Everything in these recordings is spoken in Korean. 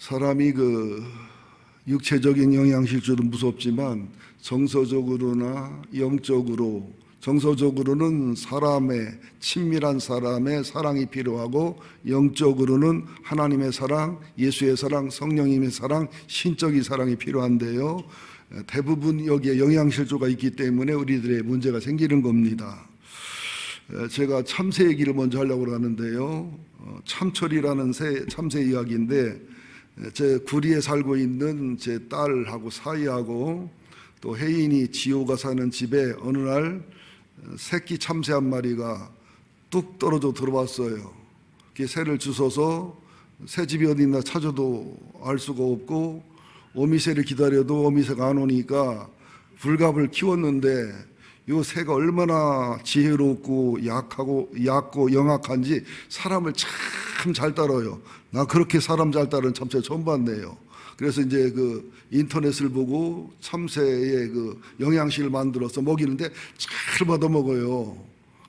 사람이 육체적인 영양실조도 무섭지만 정서적으로나 영적으로, 정서적으로는 친밀한 사람의 사랑이 필요하고, 영적으로는 하나님의 사랑, 예수의 사랑, 성령님의 사랑, 신적인 사랑이 필요한데요, 대부분 여기에 영양실조가 있기 때문에 우리들의 문제가 생기는 겁니다. 제가 참새 얘기를 먼저 하려고 하는데요, 참철이라는 참새 이야기인데, 제 구리에 살고 있는 제 딸하고 사이하고 또 혜인이 지호가 사는 집에 어느 날 새끼 참새 한 마리가 뚝 떨어져 들어왔어요. 새를 주워서 새 집이 어디 있나 찾아도 알 수가 없고, 어미새를 기다려도 어미새가 안 오니까 불갑을 키웠는데, 이 새가 얼마나 지혜롭고 얕고 영악한지 사람을 참 잘 따라요. 나 그렇게 사람 잘 따르는 참새 처음 봤네요. 그래서 이제 인터넷을 보고 참새의 영양식을 만들어서 먹이는데 잘 받아 먹어요.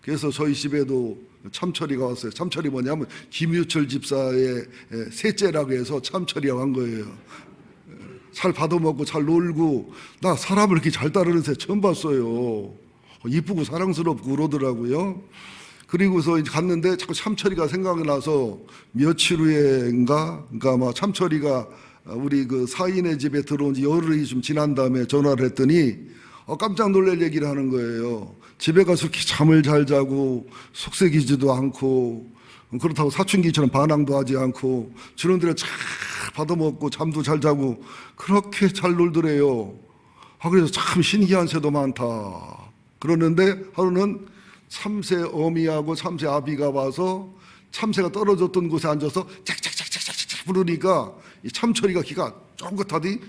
그래서 저희 집에도 참철이가 왔어요. 참철이 뭐냐면 김유철 집사의 셋째라고 해서 참철이라고 한 거예요. 잘 받아 먹고 잘 놀고, 나 사람을 이렇게 잘 따르는 새 처음 봤어요. 이쁘고 사랑스럽고 그러더라고요. 그리고서 이제 갔는데 자꾸 참철이가 생각이 나서 며칠 후에인가, 그러니까 아마 참철이가 우리 사인의 집에 들어온 지 열흘이 좀 지난 다음에 전화를 했더니 깜짝 놀랄 얘기를 하는 거예요. 집에 가서 이렇게 잠을 잘 자고 속삭이지도 않고, 그렇다고 사춘기처럼 반항도 하지 않고 주는 대로 잘 받아먹고 잠도 잘 자고 그렇게 잘 놀더래요. 그래서 참 신기한 새도 많다. 그러는데 하루는 참새 어미하고 참새 아비가 와서 참새가 떨어졌던 곳에 앉아서 짝짝짝짝짝 부르니까 이 참철이가 기가 쫑긋하더니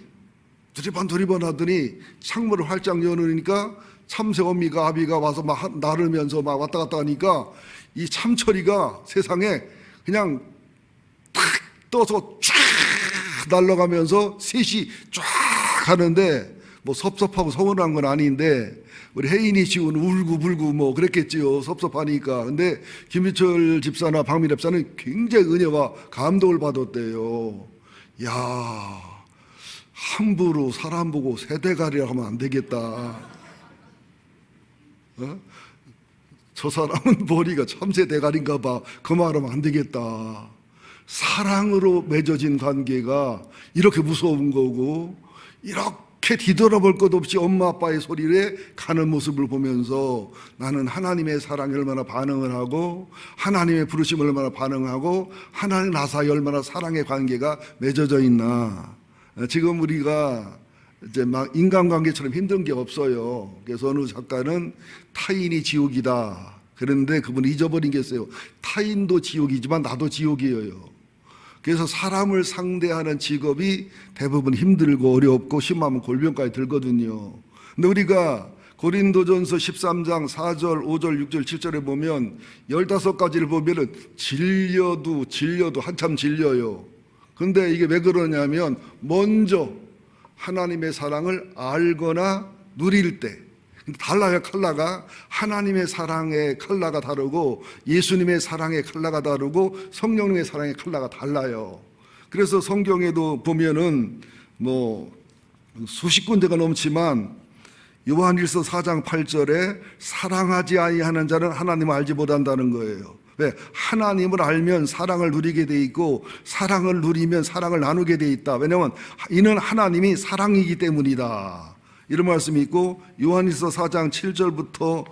두리번 하더니 창문을 활짝 열으니까 참새 어미가 아비가 와서 막 나르면서 막 왔다 갔다 하니까 이 참철이가 세상에 그냥 탁 떠서 쫙 날아가면서 셋이 쫙 가는데, 뭐 섭섭하고 서운한 건 아닌데 우리 혜인이 지우는 울고 불고 뭐 그랬겠지요. 섭섭하니까. 근데 김유철 집사나 박민혜 집사는 굉장히 은혜와 감동을 받았대요. 야, 함부로 사람 보고 새대가리라고 하면 안 되겠다. 저 사람은 머리가 참새 대가리인가 봐. 그 말하면 안 되겠다. 사랑으로 맺어진 관계가 이렇게 무서운 거고, 이렇게 뒤돌아볼 것 없이 엄마 아빠의 소리에 가는 모습을 보면서 나는 하나님의 사랑에 얼마나 반응을 하고, 하나님의 부르심을 얼마나 반응하고, 하나님 나 사이에 얼마나 사랑의 관계가 맺어져 있나. 지금 우리가 이제 막 인간관계처럼 힘든 게 없어요. 그래서 어느 작가는 타인이 지옥이다. 그런데 그분이 잊어버린 게 있어요. 타인도 지옥이지만 나도 지옥이에요. 그래서 사람을 상대하는 직업이 대부분 힘들고 어렵고 심하면 골병까지 들거든요. 근데 우리가 고린도전서 13장 4절, 5절, 6절, 7절에 보면 15가지를 보면은 질려도 한참 질려요. 근데 이게 왜 그러냐면 먼저 하나님의 사랑을 알거나 누릴 때 달라요. 컬러가 하나님의 사랑의 컬러가 다르고 예수님의 사랑의 컬러가 다르고 성령님의 사랑의 컬러가 달라요. 그래서 성경에도 보면은 뭐 수십 군데가 넘지만 요한일서 4장 8절에 사랑하지 아니하는 자는 하나님을 알지 못한다는 거예요. 왜? 하나님을 알면 사랑을 누리게 돼 있고, 사랑을 누리면 사랑을 나누게 돼 있다. 왜냐하면 이는 하나님이 사랑이기 때문이다. 이런 말씀이 있고, 요한일서 4장 7절부터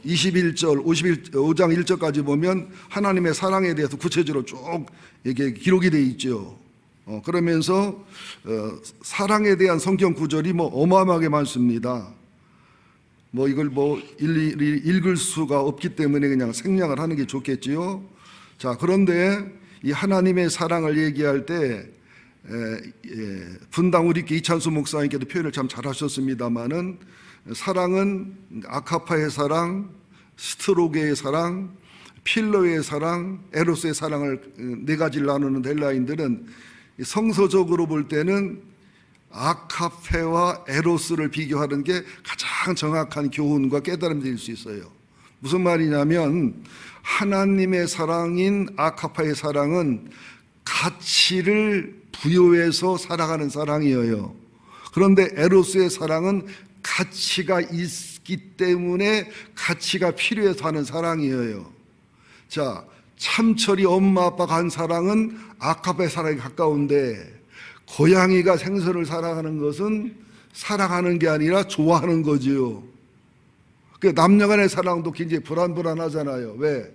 21절, 5장 1절까지 보면 하나님의 사랑에 대해서 구체적으로 쭉 이게 기록이 돼 있죠. 그러면서 사랑에 대한 성경 구절이 뭐 어마어마하게 많습니다. 뭐 이걸 뭐 일일이 읽을 수가 없기 때문에 그냥 생략을 하는 게 좋겠지요. 자, 그런데 이 하나님의 사랑을 얘기할 때 분당 우리께 이찬수 목사님께도 표현을 참 잘하셨습니다만은, 사랑은 아카파의 사랑, 스트로게의 사랑, 필로의 사랑, 에로스의 사랑을 네 가지를 나누는 헬라인들은 성서적으로 볼 때는 아카페와 에로스를 비교하는 게 가장 정확한 교훈과 깨달음이 될 수 있어요. 무슨 말이냐면 하나님의 사랑인 아카파의 사랑은 가치를 부여해서 살아가는 사랑이에요. 그런데 에로스의 사랑은 가치가 있기 때문에 가치가 필요해서 하는 사랑이에요. 자, 참철이 엄마 아빠가 한 사랑은 아카페 사랑에 가까운데, 고양이가 생선을 사랑하는 것은 사랑하는 게 아니라 좋아하는 거지요. 그 남녀 간의 사랑도 굉장히 불안불안하잖아요. 왜?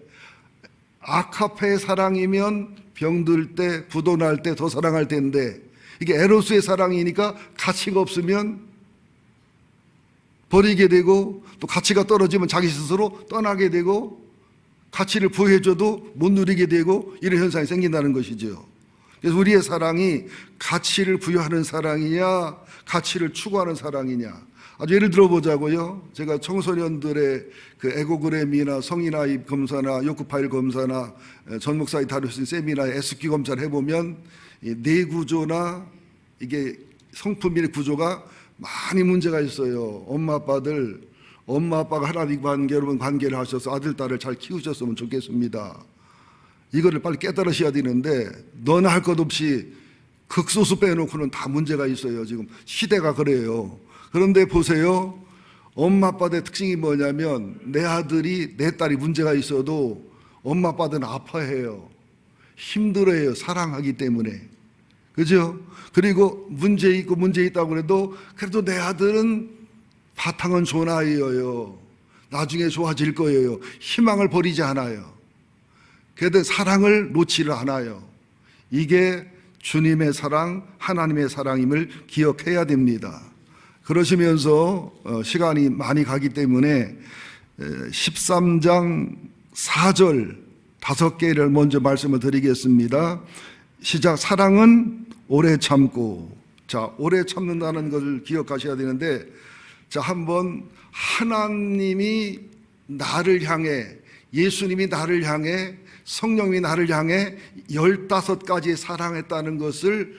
아카페의 사랑이면 병들 때, 부도날 때 더 사랑할 텐데, 이게 에로스의 사랑이니까 가치가 없으면 버리게 되고, 또 가치가 떨어지면 자기 스스로 떠나게 되고, 가치를 부여해줘도 못 누리게 되고, 이런 현상이 생긴다는 것이죠. 그래서 우리의 사랑이 가치를 부여하는 사랑이냐, 가치를 추구하는 사랑이냐. 아주 예를 들어보자고요. 제가 청소년들의 그 에고그램이나 성인아이 검사나 욕구 파일 검사나 전 목사님 다룰 수 있는 세미나에 SQ 검사를 해보면 뇌 구조나 이게 성품의 구조가 많이 문제가 있어요. 엄마 아빠가 하나님 관계를 하셔서 아들, 딸을 잘 키우셨으면 좋겠습니다. 이거를 빨리 깨달으셔야 되는데, 너나 할 것 없이 극소수 빼놓고는 다 문제가 있어요. 지금 시대가 그래요. 그런데 보세요. 엄마 아빠의 특징이 뭐냐면, 내 아들이 내 딸이 문제가 있어도 엄마 아빠들은 아파해요. 힘들어해요. 사랑하기 때문에. 그죠? 그리고 문제 있다고 해도 그래도 내 아들은 바탕은 좋은 아이예요. 나중에 좋아질 거예요. 희망을 버리지 않아요. 그래도 사랑을 놓지를 않아요. 이게 주님의 사랑, 하나님의 사랑임을 기억해야 됩니다. 그러시면서 시간이 많이 가기 때문에 13장 4절 5개를 먼저 말씀을 드리겠습니다. 시작. 사랑은 오래 참고. 자, 오래 참는다는 것을 기억하셔야 되는데, 자, 한번 하나님이 나를 향해, 예수님이 나를 향해, 성령이 나를 향해 15가지 사랑했다는 것을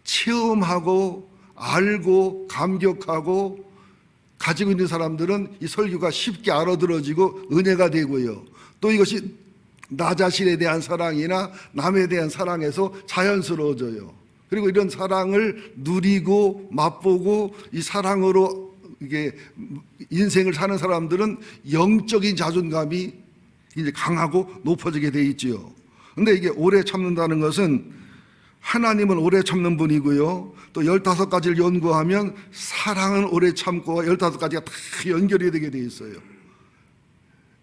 체험하고 알고 감격하고 가지고 있는 사람들은 이 설교가 쉽게 알아들어지고 은혜가 되고요. 또 이것이 나 자신에 대한 사랑이나 남에 대한 사랑에서 자연스러워져요. 그리고 이런 사랑을 누리고 맛보고 이 사랑으로 이게 인생을 사는 사람들은 영적인 자존감이 이제 강하고 높아지게 돼 있지요. 근데 이게 오래 참는다는 것은 하나님은 오래 참는 분이고요. 또 15가지를 연구하면 사랑은 오래 참고 15가지가 다 연결이 되게 돼 있어요.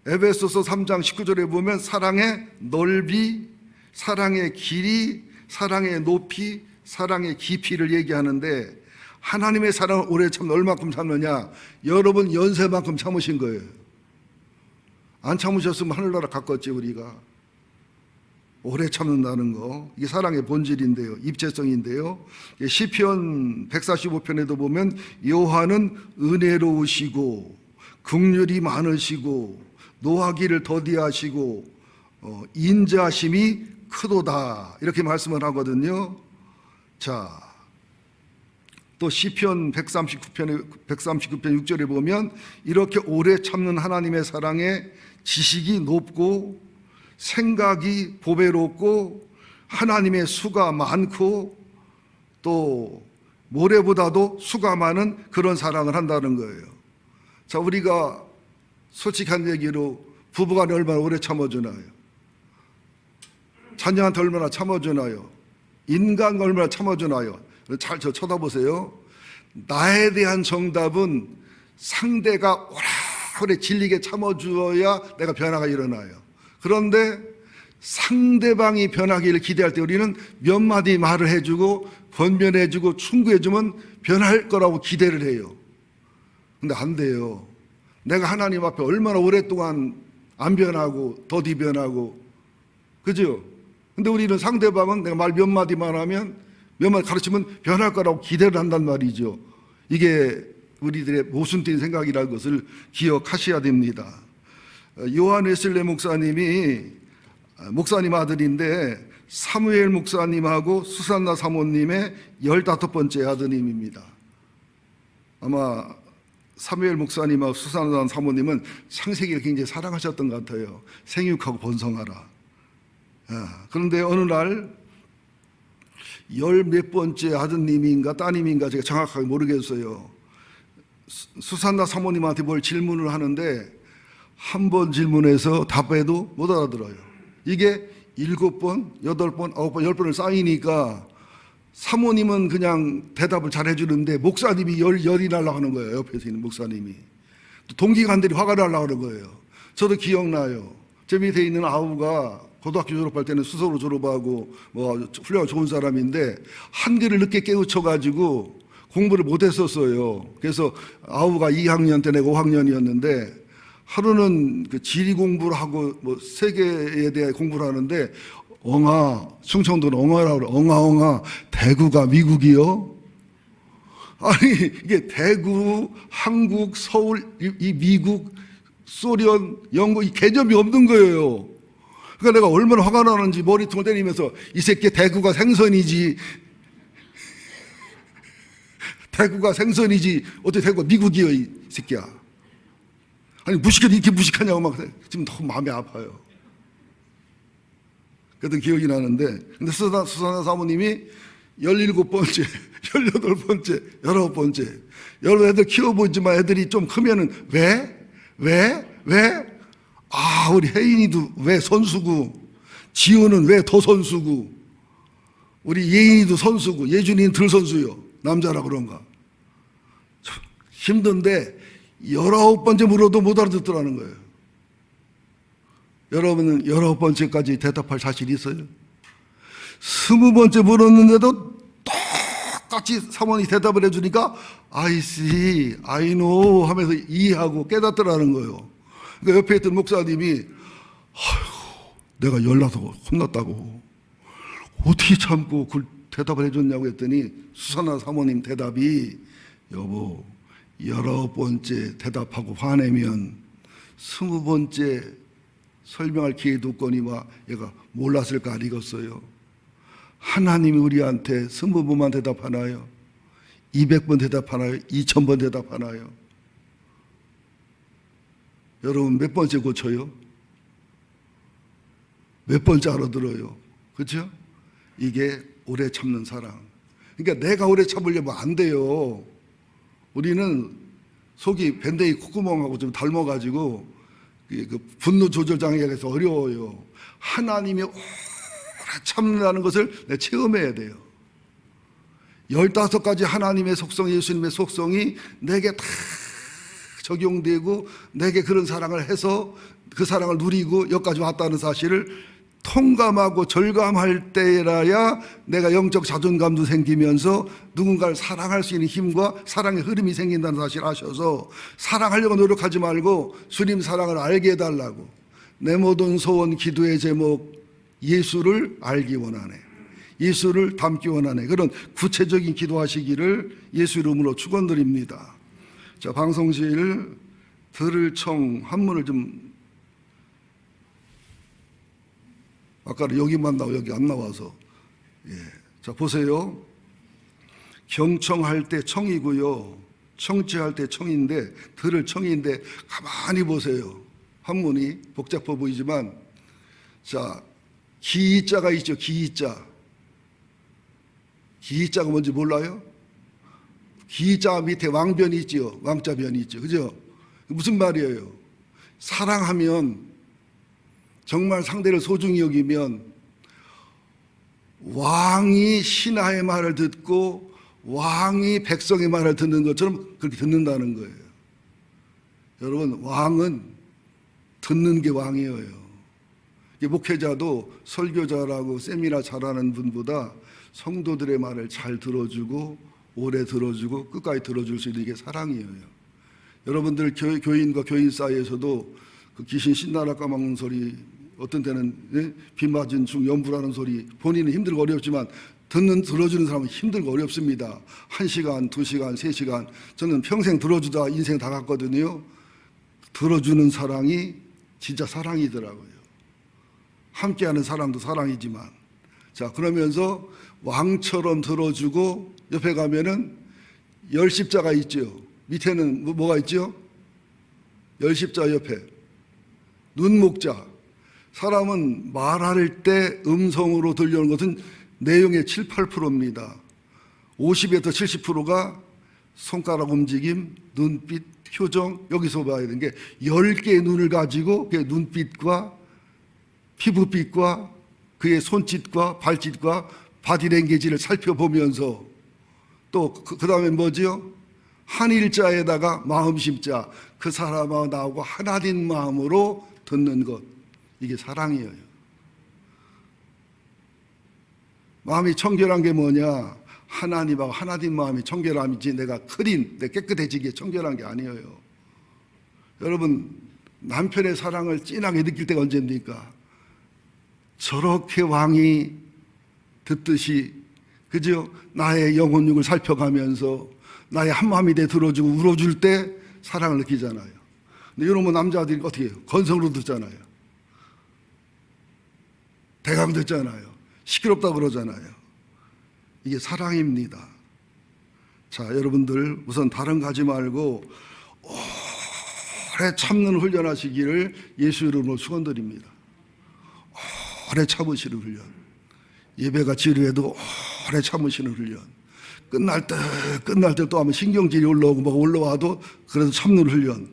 에베소서 3장 19절에 보면 사랑의 넓이, 사랑의 길이, 사랑의 높이, 사랑의 깊이를 얘기하는데, 하나님의 사랑을 오래 참는 얼마큼 참느냐? 여러분 연세만큼 참으신 거예요. 안 참으셨으면 하늘나라 갔겠지 우리가. 오래 참는다는 거, 이게 사랑의 본질인데요, 입체성인데요. 시편 145편에도 보면 여호와는 은혜로우시고 긍휼이 많으시고 노하기를 더디하시고 인자하심이 크도다, 이렇게 말씀을 하거든요. 자, 또 시편 139편 6절에 보면 이렇게 오래 참는 하나님의 사랑에 지식이 높고 생각이 보배롭고 하나님의 수가 많고 또 모래보다도 수가 많은 그런 사랑을 한다는 거예요. 자, 우리가 솔직한 얘기로 부부간에 얼마나 오래 참아주나요? 자녀한테 얼마나 참아주나요? 인간과 얼마나 참아주나요? 잘 저 쳐다보세요. 나에 대한 정답은 상대가 오래 질리게 참아주어야 내가 변화가 일어나요. 그런데 상대방이 변하기를 기대할 때 우리는 몇 마디 말을 해주고 권면해주고 충고해주면 변할 거라고 기대를 해요. 근데 안 돼요. 내가 하나님 앞에 얼마나 오랫동안 안 변하고 더디 변하고, 그죠? 근데 우리는 상대방은 내가 말 몇 마디만 하면 몇 마디 가르치면 변할 거라고 기대를 한단 말이죠. 이게 우리들의 모순된 생각이라는 것을 기억하셔야 됩니다. 요한 웨슬레 목사님이 목사님 아들인데 사무엘 목사님하고 수산나 사모님의 15번째 아드님입니다. 아마 사무엘 목사님하고 수산나 사모님은 창세기를 굉장히 사랑하셨던 것 같아요. 생육하고 번성하라. 그런데 어느 날 열 몇 번째 아드님인가 따님인가 제가 정확하게 모르겠어요. 수산나 사모님한테 뭘 질문을 하는데 한 번 질문해서 답해도 못 알아들어요. 이게 7번, 8번, 9번, 10번을 쌓이니까 사모님은 그냥 대답을 잘 해주는데 목사님이 열이 나려고 하는 거예요. 옆에서 있는 목사님이. 또 동기관들이 화가 나려고 하는 거예요. 저도 기억나요. 제 밑에 있는 아우가 고등학교 졸업할 때는 수서로 졸업하고 뭐 훌륭하고 좋은 사람인데 한글을 늦게 깨우쳐가지고 공부를 못했었어요. 그래서 아우가 2학년 때 내가 5학년이었는데 하루는 그 지리 공부를 하고 뭐 세계에 대해 공부를 하는데 엉아, 충청도는 엉아라고 그래. 엉아, 대구가 미국이요? 아니, 이게 대구, 한국, 서울, 이 미국, 소련, 영국, 이 개념이 없는 거예요. 그러니까 내가 얼마나 화가 나는지 머리통을 때리면서 이 새끼 대구가 생선이지. 대구가 생선이지. 어떻게 대구가 미국이요, 이 새끼야. 아니, 무식해도 이렇게 무식하냐고 막 지금 너무 마음이 아파요. 그랬던 기억이 나는데, 근데 수산나 사모님이 17번째, 18번째, 19번째, 여러 애들 키워보지만 애들이 좀 크면은 왜? 아, 우리 혜인이도 왜 선수고, 지호는 왜 더 선수고, 우리 예인이도 선수고, 예준이는 덜 선수요. 남자라 그런가. 힘든데, 19번째 물어도 못 알아듣더라는 거예요. 여러분은 19번째까지 대답할 자신 있어요? 20번째 물었는데도 똑같이 사모님이 대답을 해주니까 I see, I know 하면서 이해하고 깨닫더라는 거예요. 그러니까 옆에 있던 목사님이 아이고, 내가 열나서 혼났다고 어떻게 참고 그 대답을 해줬냐고 했더니 수산나 사모님 대답이 여보 19번째 대답하고 화내면 20번째 설명할 기회도 없거니와 얘가 몰랐을까 안 익었어요. 하나님이 우리한테 20번만 대답하나요? 200번 대답하나요? 2000번 대답하나요? 여러분 몇 번째 고쳐요? 몇 번째 알아들어요? 그렇죠? 이게 오래 참는 사랑. 그러니까 내가 오래 참으려면 안 돼요. 우리는 속이 밴댕이 콧구멍하고 좀 닮아가지고 그 분노 조절 장애가 있어서 어려워요. 하나님이 오래 참는다는 것을 내가 체험해야 돼요. 15가지 하나님의 속성, 예수님의 속성이 내게 다 적용되고 내게 그런 사랑을 해서 그 사랑을 누리고 여기까지 왔다는 사실을 통감하고 절감할 때라야 내가 영적 자존감도 생기면서 누군가를 사랑할 수 있는 힘과 사랑의 흐름이 생긴다는 사실을 아셔서 사랑하려고 노력하지 말고 주님 사랑을 알게 해달라고 내 모든 소원 기도의 제목 예수를 알기 원하네, 예수를 닮기 원하네, 그런 구체적인 기도하시기를 예수 이름으로 축원드립니다. 자, 방송실 들을 청 한문을 좀 아까는 여기만 나오고 여기 안 나와서 자 보세요. 경청할 때 청이고요, 청취할 때 청인데 들을 청인데 가만히 보세요. 한문이 복잡해 보이지만 자 기자가 있죠. 기자. 기자가 뭔지 몰라요? 기자 밑에 왕변이 있죠. 왕자변이 있죠. 그죠? 무슨 말이에요? 사랑하면 정말 상대를 소중히 여기면 왕이 신하의 말을 듣고 왕이 백성의 말을 듣는 것처럼 그렇게 듣는다는 거예요. 여러분 왕은 듣는 게 왕이에요. 목회자도 설교자라고 세미나 잘하는 분보다 성도들의 말을 잘 들어주고 오래 들어주고 끝까지 들어줄 수 있는 게 사랑이에요. 여러분들 교인과 교인 사이에서도 그 귀신 신나라 까먹는 소리, 어떤 때는 비 맞은 죽 연부라는 소리, 본인은 힘들고 어렵지만 들어주는 사람은 힘들고 어렵습니다. 1시간, 2시간, 3시간 저는 평생 들어주다 인생 다 갔거든요. 들어주는 사랑이 진짜 사랑이더라고요. 함께하는 사랑도 사랑이지만 자 그러면서 왕처럼 들어주고 옆에 가면은 열십자가 있죠. 밑에는 뭐가 있죠? 열십자 옆에 눈목자. 사람은 말할 때 음성으로 들려오는 것은 내용의 7, 8%입니다. 50에서 70%가 손가락 움직임, 눈빛, 표정, 여기서 봐야 되는 게 10개의 눈을 가지고 그의 눈빛과 피부빛과 그의 손짓과 발짓과 바디랭귀지를 살펴보면서 또 그 다음에 뭐지요? 한일자에다가 마음심자, 그 사람하고 나하고 하나된 마음으로 듣는 것, 이게 사랑이에요. 마음이 청결한 게 뭐냐? 하나님하고 하나된 마음이 청결함이지 내가 내 깨끗해지기에 청결한 게 아니에요. 여러분, 남편의 사랑을 진하게 느낄 때가 언제입니까? 저렇게 왕이 듣듯이, 그죠? 나의 영혼육을 살펴가면서 나의 한마음이 돼 들어주고 울어줄 때 사랑을 느끼잖아요. 근데 이러면 남자들이 어떻게 해요? 건성으로 듣잖아요. 대강 듣잖아요. 시끄럽다고 그러잖아요. 이게 사랑입니다. 자, 여러분들 우선 다른 거 하지 말고 오래 참는 훈련하시기를 예수 이름으로 축원드립니다. 오래 참으시는 훈련. 예배가 지루해도 오래 참으시는 훈련. 끝날 때 또 하면 신경질이 올라오고 막 올라와도 그래도 참는 훈련.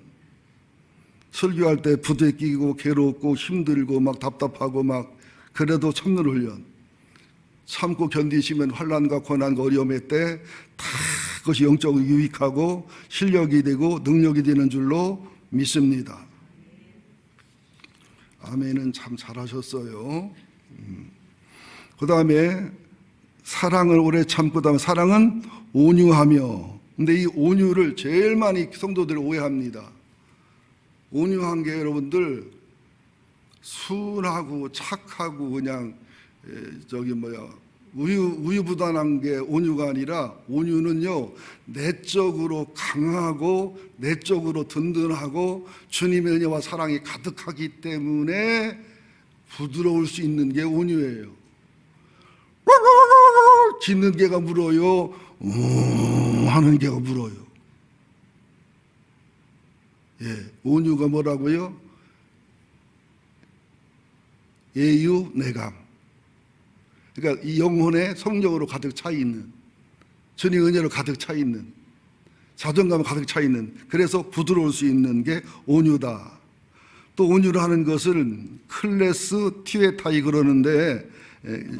설교할 때 부대끼고 괴롭고 힘들고 막 답답하고 막 그래도 참는 훈련. 참고 견디시면 환난과 고난과 어려움의 때 다 그것이 영적으로 유익하고 실력이 되고 능력이 되는 줄로 믿습니다. 아멘은 참 잘하셨어요. 그 다음에 사랑을 오래 참고, 그다음에 사랑은 온유하며. 근데 이 온유를 제일 많이 성도들이 오해합니다. 온유한 게 여러분들 순하고 착하고 그냥 우유부단한 게 온유가 아니라, 온유는요 내적으로 강하고 내적으로 든든하고 주님의 은혜와 사랑이 가득하기 때문에 부드러울 수 있는 게 온유예요. 짖는 개가 물어요, 하는 개가 물어요. 예, 온유가 뭐라고요? 예유 내감. 그러니까 이 영혼에 성령으로 가득 차 있는, 주님 은혜로 가득 차 있는, 자존감 가득 차 있는, 그래서 부드러울 수 있는 게 온유다. 또 온유를 하는 것을 클래스 티웨타이 그러는데,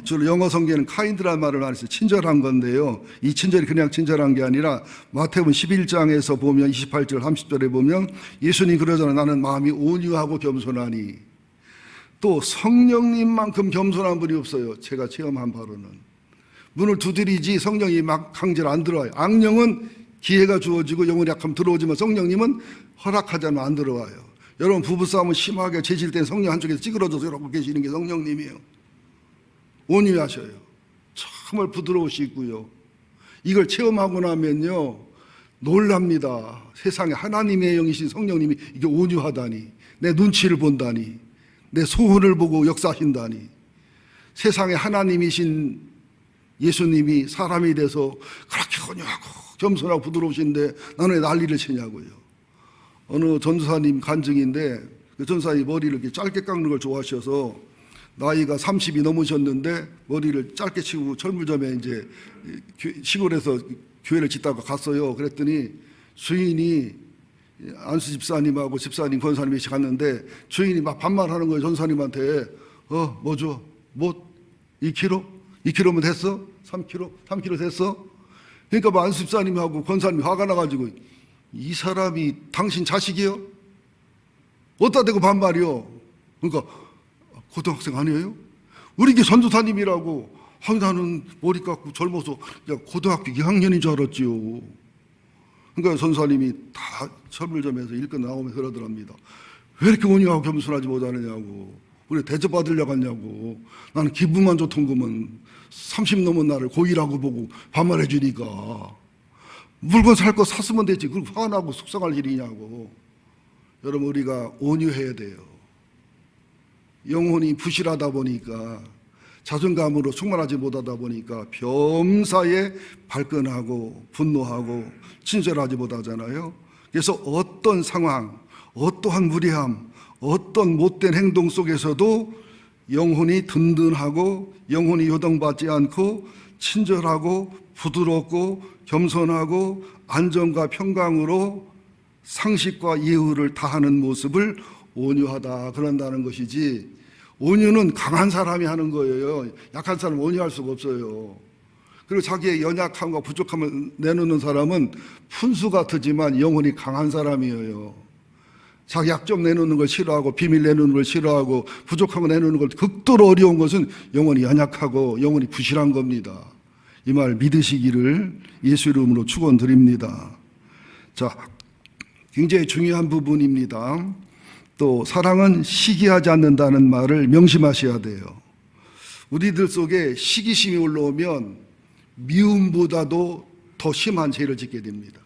주로 영어 성경에는 카인드라는 말을 많이 써요. 친절한 건데요, 이 친절이 그냥 친절한 게 아니라 마태복음 11장에서 보면 28절 30절에 보면 예수님 그러잖아요. 나는 마음이 온유하고 겸손하니. 또 성령님만큼 겸손한 분이 없어요. 제가 체험한 바로는. 문을 두드리지 성령이 막 강제로 안 들어와요. 악령은 기회가 주어지고 영혼이 약하면 들어오지만 성령님은 허락하지 않으면 안 들어와요. 여러분, 부부싸움은 심하게 재질 때 성령 한쪽에서 찌그러져서 이러고 계시는 게 성령님이에요. 온유하셔요. 정말 부드러우시고요. 이걸 체험하고 나면요 놀랍니다. 세상에 하나님의 영이신 성령님이 이게 온유하다니, 내 눈치를 본다니, 내 소원을 보고 역사하신다니, 세상에 하나님이신 예수님이 사람이 돼서 그렇게 온유하고 겸손하고 부드러우신데 나는 왜 난리를 치냐고요. 어느 전도사님 간증인데, 그 전도사님이 머리를 이렇게 짧게 깎는 걸 좋아하셔서 나이가 30이 넘으셨는데 머리를 짧게 치고 철물점에 이제 시골에서 교회를 짓다가 갔어요. 그랬더니 주인이, 안수 집사님하고 집사님, 권사님이 갔는데 주인이 막 반말하는 거예요. 전사님한테. 뭐죠? 뭐 2kg? 2kg면 됐어? 3kg? 3kg 됐어? 그러니까 뭐 안수 집사님하고 권사님이 화가 나가지고, 이 사람이 당신 자식이요? 어디다 대고 반말이요? 그러니까 고등학생 아니에요? 우리 이게 전도사님이라고. 나는 머리 깎고 젊어서 고등학교 2학년인 줄 알았지요. 그러니까 전사님이 다 철물점에서 일 끝나고 나오면서 그러더랍니다. 왜 이렇게 온유하고 겸손하지 못하느냐고. 우리 대접받으려고 하냐고. 나는 기분만 좋던구먼. 30 넘은 나를 고의라고 보고 반말해 주니까. 물건 살 거 샀으면 되지. 그걸 화나고 속상할 일이냐고. 여러분, 우리가 온유해야 돼요. 영혼이 부실하다 보니까, 자존감으로 충만하지 못하다 보니까 범사에 발끈하고 분노하고 친절하지 못하잖아요. 그래서 어떤 상황, 어떠한 무례함, 어떤 못된 행동 속에서도 영혼이 든든하고 영혼이 요동받지 않고 친절하고 부드럽고 겸손하고 안정과 평강으로 상식과 예우를 다하는 모습을 온유하다 그런다는 것이지, 온유는 강한 사람이 하는 거예요. 약한 사람은 온유할 수가 없어요. 그리고 자기의 연약함과 부족함을 내놓는 사람은 푼수 같지만 영혼이 강한 사람이에요. 자기 약점 내놓는 걸 싫어하고 비밀 내놓는 걸 싫어하고 부족한 거 내놓는 걸 극도로 어려운 것은 영혼이 연약하고 영혼이 부실한 겁니다. 이 말 믿으시기를 예수 이름으로 축원드립니다. 자, 굉장히 중요한 부분입니다. 또 사랑은 시기하지 않는다는 말을 명심하셔야 돼요. 우리들 속에 시기심이 올라오면 미움보다도 더 심한 죄를 짓게 됩니다.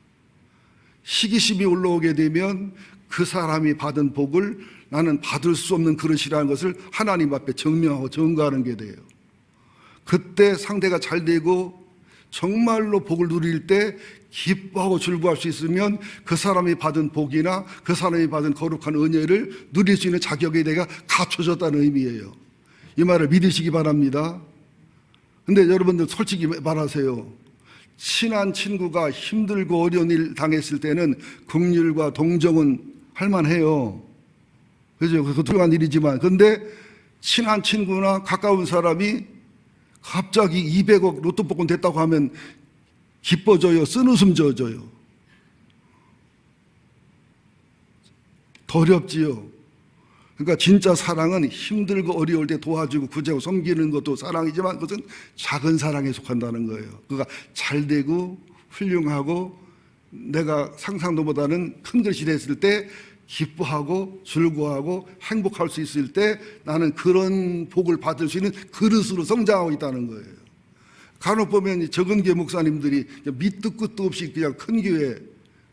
시기심이 올라오게 되면 그 사람이 받은 복을 나는 받을 수 없는 그릇이라는 것을 하나님 앞에 증명하고 증거하는 게 돼요. 그때 상대가 잘 되고 정말로 복을 누릴 때 기뻐하고 즐거워할 수 있으면 그 사람이 받은 복이나 그 사람이 받은 거룩한 은혜를 누릴 수 있는 자격이 내가 갖춰졌다는 의미예요. 이 말을 믿으시기 바랍니다. 근데 여러분들 솔직히 말하세요. 친한 친구가 힘들고 어려운 일 당했을 때는 긍휼과 동정은 할만해요. 그죠? 그거 훌륭한 일이지만, 근데 친한 친구나 가까운 사람이 갑자기 200억 로또 복권 됐다고 하면 기뻐져요? 쓴웃음 져줘요? 더럽지요. 그러니까 진짜 사랑은 힘들고 어려울 때 도와주고 구제하고 섬기는 것도 사랑이지만 그것은 작은 사랑에 속한다는 거예요. 그러니까 잘 되고 훌륭하고 내가 상상도 못하는 큰 것이 됐을 때 기뻐하고 즐거워하고 행복할 수 있을 때 나는 그런 복을 받을 수 있는 그릇으로 성장하고 있다는 거예요. 간혹 보면 적은 교회 목사님들이 밑도 끝도 없이 그냥 큰 교회,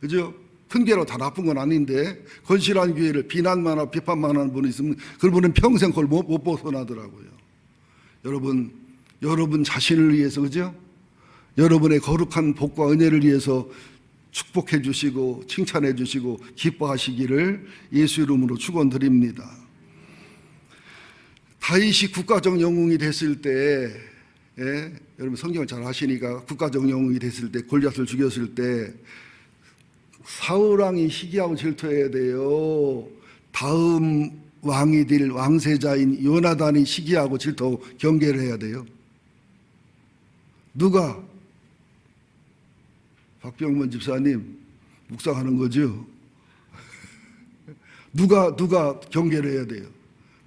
그죠? 큰 교회로 다 나쁜 건 아닌데 건실한 교회를 비난만 하고 비판만 하는 분이 있으면 그 분은 평생 그걸 못 벗어나더라고요. 여러분 자신을 위해서, 그죠? 여러분의 거룩한 복과 은혜를 위해서 축복해 주시고 칭찬해 주시고 기뻐하시기를 예수 이름으로 축원드립니다. 다윗이 국가적 영웅이 됐을 때, 여러분 성경을 잘 아시니까 국가적 영웅이 됐을 때, 골리앗을 죽였을 때 사울 왕이 시기하고 질투해야 돼요. 다음 왕이 될 왕세자인 요나단이 시기하고 질투하고 경계를 해야 돼요. 누가? 박병문 집사님 묵상하는 거죠. 누가 경계를 해야 돼요.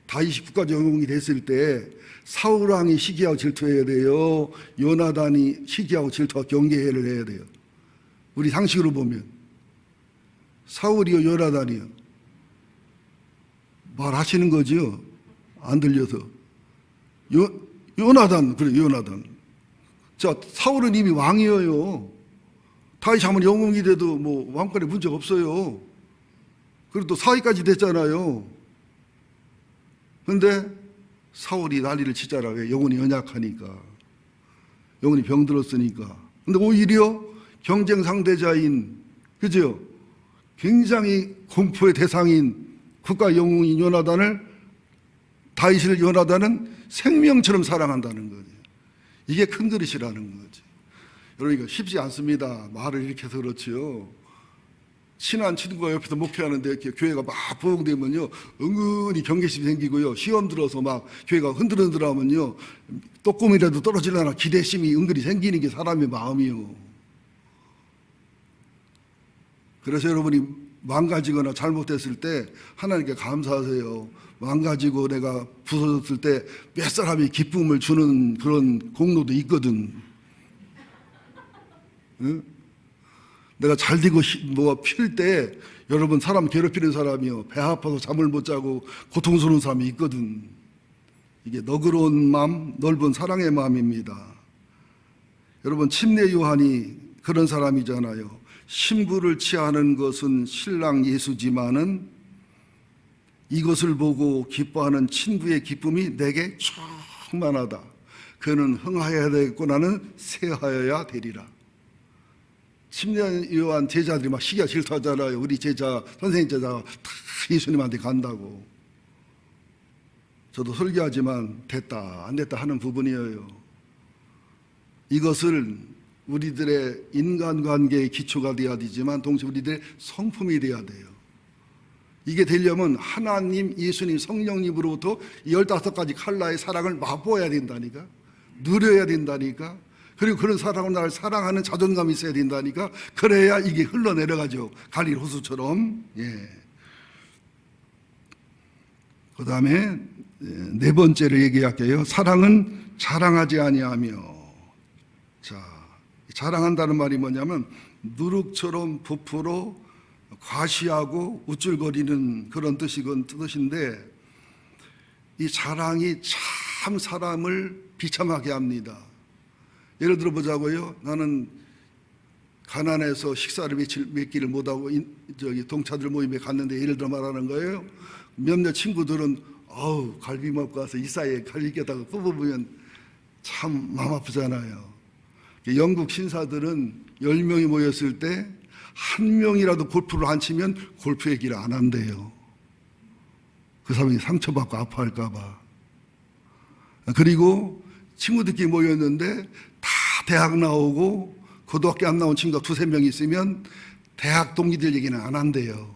다윗이 국가적 영웅이 됐을 때 사울 왕이 시기하고 질투해야 돼요. 요나단이 시기하고 질투하고 경계를 해야 돼요. 우리 상식으로 보면 사울이요 요나단이요? 말하시는 거죠. 안 들려서. 요나단, 그래 요나단. 자, 사울은 이미 왕이에요. 다윗이 한번 영웅이 돼도 뭐 왕권에 문제가 없어요. 그리고 또 사위까지 됐잖아요. 그런데 사울이 난리를 치잖아. 왜? 영혼이 연약하니까, 영혼이 병들었으니까. 근데 오히려 경쟁 상대자인, 그죠? 굉장히 공포의 대상인 국가 영웅인 요나단을, 다윗을 요나단은 생명처럼 사랑한다는 거죠. 이게 큰 그릇이라는 거지. 여러분 이거 쉽지 않습니다. 말을 이렇게 해서 그렇지요. 친한 친구가 옆에서 목회하는데 이렇게 교회가 막 부흥되면요 은근히 경계심이 생기고요. 시험 들어서 막 교회가 흔들흔들하면요 또꿈이라도 떨어지려나 기대심이 은근히 생기는 게 사람의 마음이요. 그래서 여러분이 망가지거나 잘못됐을 때 하나님께 감사하세요. 망가지고 내가 부서졌을 때 몇 사람이 기쁨을 주는 그런 공로도 있거든. 응? 내가 잘 되고 뭐가 필 때 여러분 사람 괴롭히는 사람이요 배 아파서 잠을 못 자고 고통스러운 사람이 있거든. 이게 너그러운 마음, 넓은 사랑의 마음입니다. 여러분 침례 요한이 그런 사람이잖아요. 신부를 취하는 것은 신랑 예수지만은 이것을 보고 기뻐하는 친구의 기쁨이 내게 충만하다. 그는 흥하여야 되겠고 나는 쇠하여야 되리라. 침례 요한 제자들이 막 시기가 질투하잖아요. 우리 제자, 선생님 제자가 다 예수님한테 간다고. 저도 설교하지만 됐다 안 됐다 하는 부분이에요. 이것을 우리들의 인간관계의 기초가 되어야 되지만 동시에 우리들의 성품이 되어야 돼요. 이게 되려면 하나님, 예수님, 성령님으로부터 15가지 칼라의 사랑을 맛보아야 된다니까, 누려야 된다니까, 그리고 그런 사랑을 나를 사랑하는 자존감이 있어야 된다니까. 그래야 이게 흘러내려가죠, 갈릴 호수처럼. 그 다음에 네 번째로 얘기할게요. 사랑은 자랑하지 아니하며. 자, 자랑한다는 말이 뭐냐면 누룩처럼 부풀어 과시하고 우쭐거리는 그런 뜻인데, 이 자랑이 참 사람을 비참하게 합니다. 예를 들어 보자고요. 나는 가난해서 식사를 몇 끼를 못하고 동차들 모임에 갔는데, 예를 들어 말하는 거예요. 몇몇 친구들은 갈비 먹고 와서 이 사이에 갈비 껴다가 뽑아보면 참 마음 아프잖아요. 영국 신사들은 10명이 모였을 때 한 명이라도 골프를 안 치면 골프 얘기를 안 한대요. 그 사람이 상처받고 아파할까 봐. 그리고 친구들끼리 모였는데 다 대학 나오고 고등학교 안 나온 친구가 2-3명 있으면 대학 동기들 얘기는 안 한대요.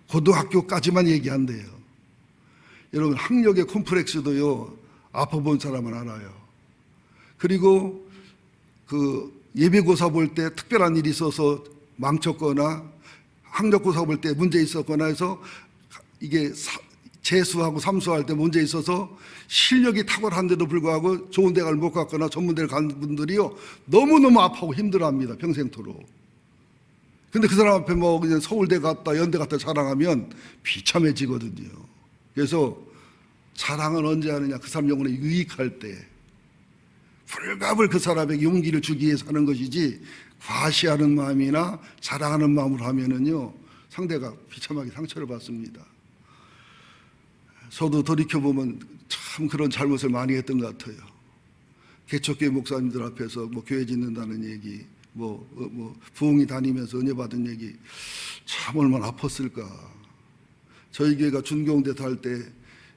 고등학교까지만 얘기한대요. 여러분, 학력의 콤플렉스도요, 아파본 사람은 알아요. 그리고 예비고사 볼 때 특별한 일이 있어서 망쳤거나 학력고사 볼 때 문제 있었거나 해서 이게 재수하고 삼수할 때 문제 있어서 실력이 탁월한데도 불구하고 좋은 대학을 못 갔거나 전문대를 간 분들이요, 너무너무 아파하고 힘들어합니다, 평생토록. 근데 그 사람 앞에 뭐 그냥 서울대 갔다 연대 갔다 자랑하면 비참해지거든요. 그래서 자랑은 언제 하느냐? 그 사람 영혼에 유익할 때, 불갑을 그 사람에게 용기를 주기 위해서 하는 것이지, 과시하는 마음이나 자랑하는 마음으로 하면은요, 상대가 비참하게 상처를 받습니다. 저도 돌이켜보면 참 그런 잘못을 많이 했던 것 같아요. 개척교회 목사님들 앞에서 뭐 교회 짓는다는 얘기, 부흥이 다니면서 은혜 받은 얘기, 참 얼마나 아팠을까. 저희 교회가 준경대 할 때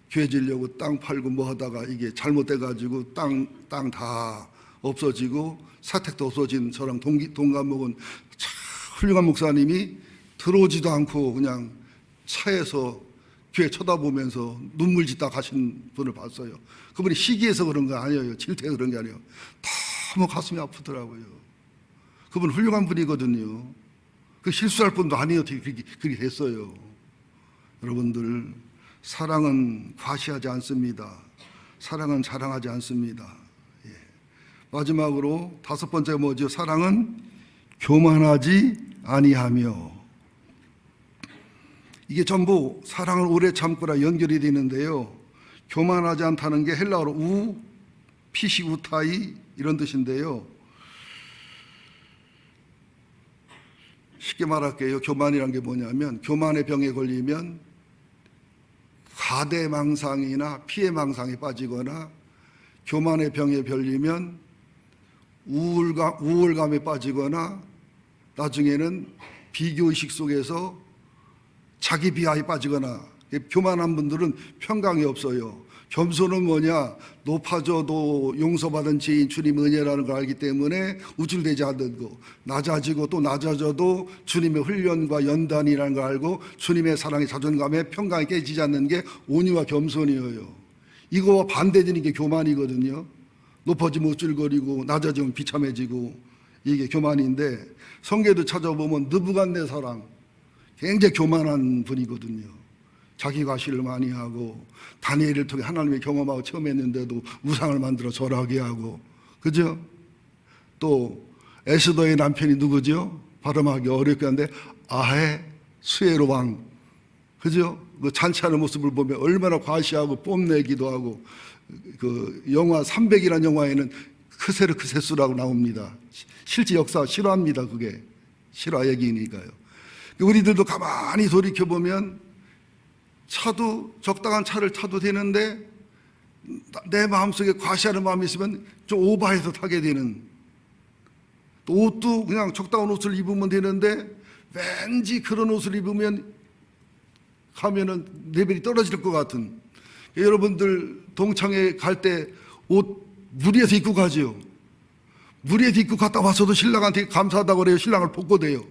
교회 지려고 땅 팔고 뭐 하다가 이게 잘못돼가지고 땅 다 없어지고 사택도 없어진 저랑 동갑 먹은 참 훌륭한 목사님이 들어오지도 않고 그냥 차에서 교회 쳐다보면서 눈물 짓다 가신 분을 봤어요. 그분이 시기해서 그런 거 아니에요. 질투해서 그런 게 아니에요. 너무 가슴이 아프더라고요. 그분 훌륭한 분이거든요. 그 실수할 분도 아니에요. 그렇게 됐어요. 여러분들, 사랑은 과시하지 않습니다. 사랑은 자랑하지 않습니다. 마지막으로 5번째가 뭐죠? 사랑은 교만하지 아니하며. 이게 전부 사랑을 오래 참고라 연결이 되는데요. 교만하지 않다는 게 헬라어로 피시우타이 이런 뜻인데요. 쉽게 말할게요. 교만이란 게 뭐냐면, 교만의 병에 걸리면 가대망상이나 피해망상에 빠지거나, 교만의 병에 걸리면 우울감에 빠지거나, 나중에는 비교의식 속에서 자기 비하에 빠지거나. 교만한 분들은 평강이 없어요. 겸손은 뭐냐? 높아져도 용서받은 죄인 주님 은혜라는 걸 알기 때문에 우쭐대지 않는 거. 낮아지고 또 낮아져도 주님의 훈련과 연단이라는 걸 알고 주님의 사랑의 자존감에 평강이 깨지지 않는 게 온유와 겸손이에요. 이거와 반대되는 게 교만이거든요. 높아지면 우쭐거리고 낮아지면 비참해지고, 이게 교만인데, 성경에도 찾아보면 느부갓네살랑 굉장히 교만한 분이거든요. 자기 과시를 많이 하고, 다니엘을 통해 하나님의 경험하고 체험했는데도 우상을 만들어 절하게 하고, 그죠? 또 에스더의 남편이 누구죠? 발음하기 어렵게 한데 아헤수에로 왕, 그죠? 그 잔치하는 모습을 보면 얼마나 과시하고 뽐내기도 하고. 그 영화 300이라는 영화에는 크세르크세스라고 나옵니다. 실제 역사 실화입니다. 그게 실화 얘기니까요. 우리들도 가만히 돌이켜보면 적당한 차를 타도 되는데, 내 마음속에 과시하는 마음이 있으면 좀 오버해서 타게 되는, 또 옷도 그냥 적당한 옷을 입으면 되는데 왠지 그런 옷을 입으면 가면은 레벨이 떨어질 것 같은, 여러분들 동창회 갈 때 옷 무리해서 입고 가지요. 무리해서 입고 갔다 와서도 신랑한테 감사하다고 그래요. 신랑을 복고돼요.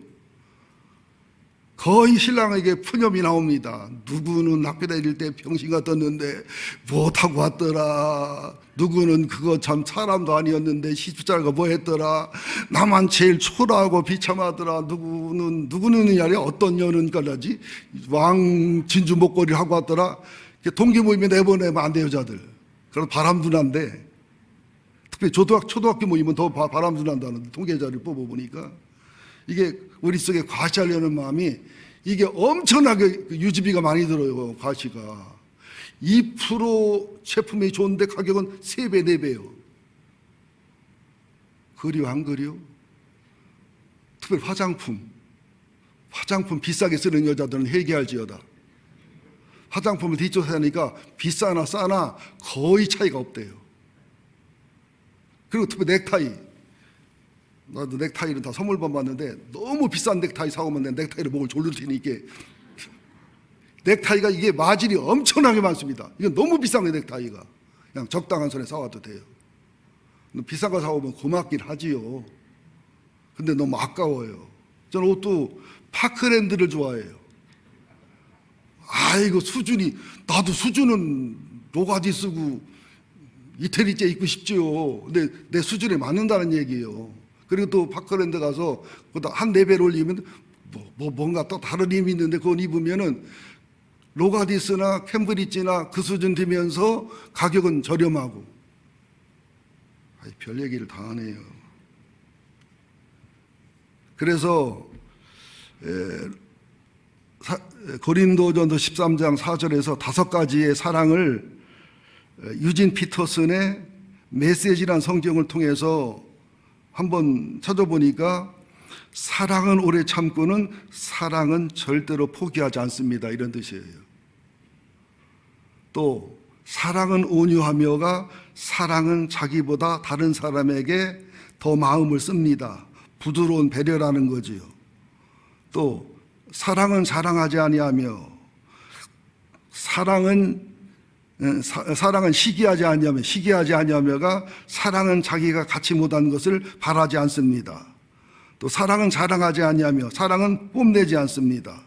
거의 신랑에게 푸념이 나옵니다. 누구는 학교 다닐 때 병신 같았는데 못하고 왔더라. 누구는 그거 참 사람도 아니었는데 시집살가 뭐 했더라. 나만 제일 초라하고 비참하더라. 누구는 야래 어떤 년은까지 왕 진주 목걸이를 하고 왔더라. 동기 모임에 내보내면 안 돼, 여자들. 그래서 바람둥난데, 특히 초등학교 모임은 더 바람둥난다는데 통계자를 뽑아보니까 이게 우리 속에 과시하려는 마음이 이게 엄청나게 유지비가 많이 들어요. 과시가 2% 제품이 좋은데 가격은 3배, 4배요. 그리워 안 그리워? 특별히 화장품 비싸게 쓰는 여자들은 회개할지어다. 화장품을 뒷조사하니까 비싸나 싸나 거의 차이가 없대요. 그리고 특히 넥타이, 나도 넥타이를 다 선물 받았는데 너무 비싼 넥타이 사오면 내 넥타이를 목을 졸릴 테니까 넥타이가 이게 마질이 엄청나게 많습니다. 이건 너무 비싼 게 넥타이가 그냥 적당한 선에 사와도 돼요. 비싼 거 사오면 고맙긴 하지요. 근데 너무 아까워요. 저는 옷도 파크랜드를 좋아해요. 아이고 나도 수준은 로가디 쓰고 이태리째 입고 싶지요. 근데 내 수준에 맞는다는 얘기예요. 그리고 또 파크랜드 가서 한 레벨 올리면 뭔가 또 다른 힘이 있는데 그건 입으면은 로가디스나 캠브리지나 그 수준 되면서 가격은 저렴하고. 별 얘기를 다 하네요. 그래서 고린도전서 13장 4절에서 5가지의 사랑을 유진 피터슨의 메시지란 성경을 통해서 한번 찾아보니까 사랑은 오래 참고는 사랑은 절대로 포기하지 않습니다. 이런 뜻이에요. 또 사랑은 온유하며가 사랑은 자기보다 다른 사람에게 더 마음을 씁니다. 부드러운 배려라는 거지요. 또 사랑은 자랑하지 아니하며 사랑은 시기하지 아니하며가 사랑은 자기가 갖지 못한 것을 바라지 않습니다. 또 사랑은 자랑하지 아니하며 사랑은 뽐내지 않습니다.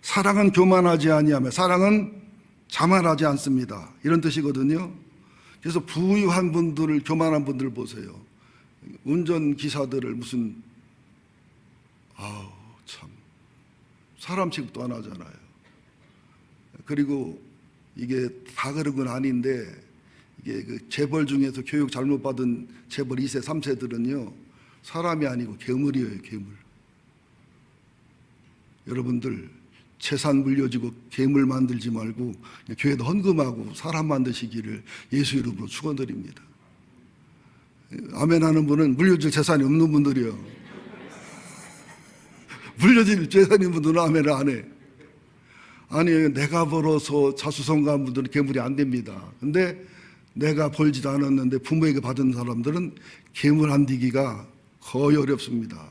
사랑은 교만하지 아니하며 사랑은 자만하지 않습니다. 이런 뜻이거든요. 그래서 부유한 분들을, 교만한 분들 보세요. 운전기사들을 참 사람 취급도 안 하잖아요. 그리고 이게 다 그런 건 아닌데 이게 그 재벌 중에서 교육 잘못 받은 재벌 2세, 3세들은요 사람이 아니고 괴물이에요, 괴물. 여러분들 재산 물려주고 괴물 만들지 말고 교회도 헌금하고 사람 만드시기를 예수 이름으로 축원드립니다. 아멘 하는 분은 물려줄 재산이 없는 분들이요. 물려줄 재산이 있는 분들은 아멘을 안 해. 아니, 내가 벌어서 자수성가한 분들은 괴물이 안 됩니다. 근데 내가 벌지도 않았는데 부모에게 받은 사람들은 괴물 안 되기가 거의 어렵습니다.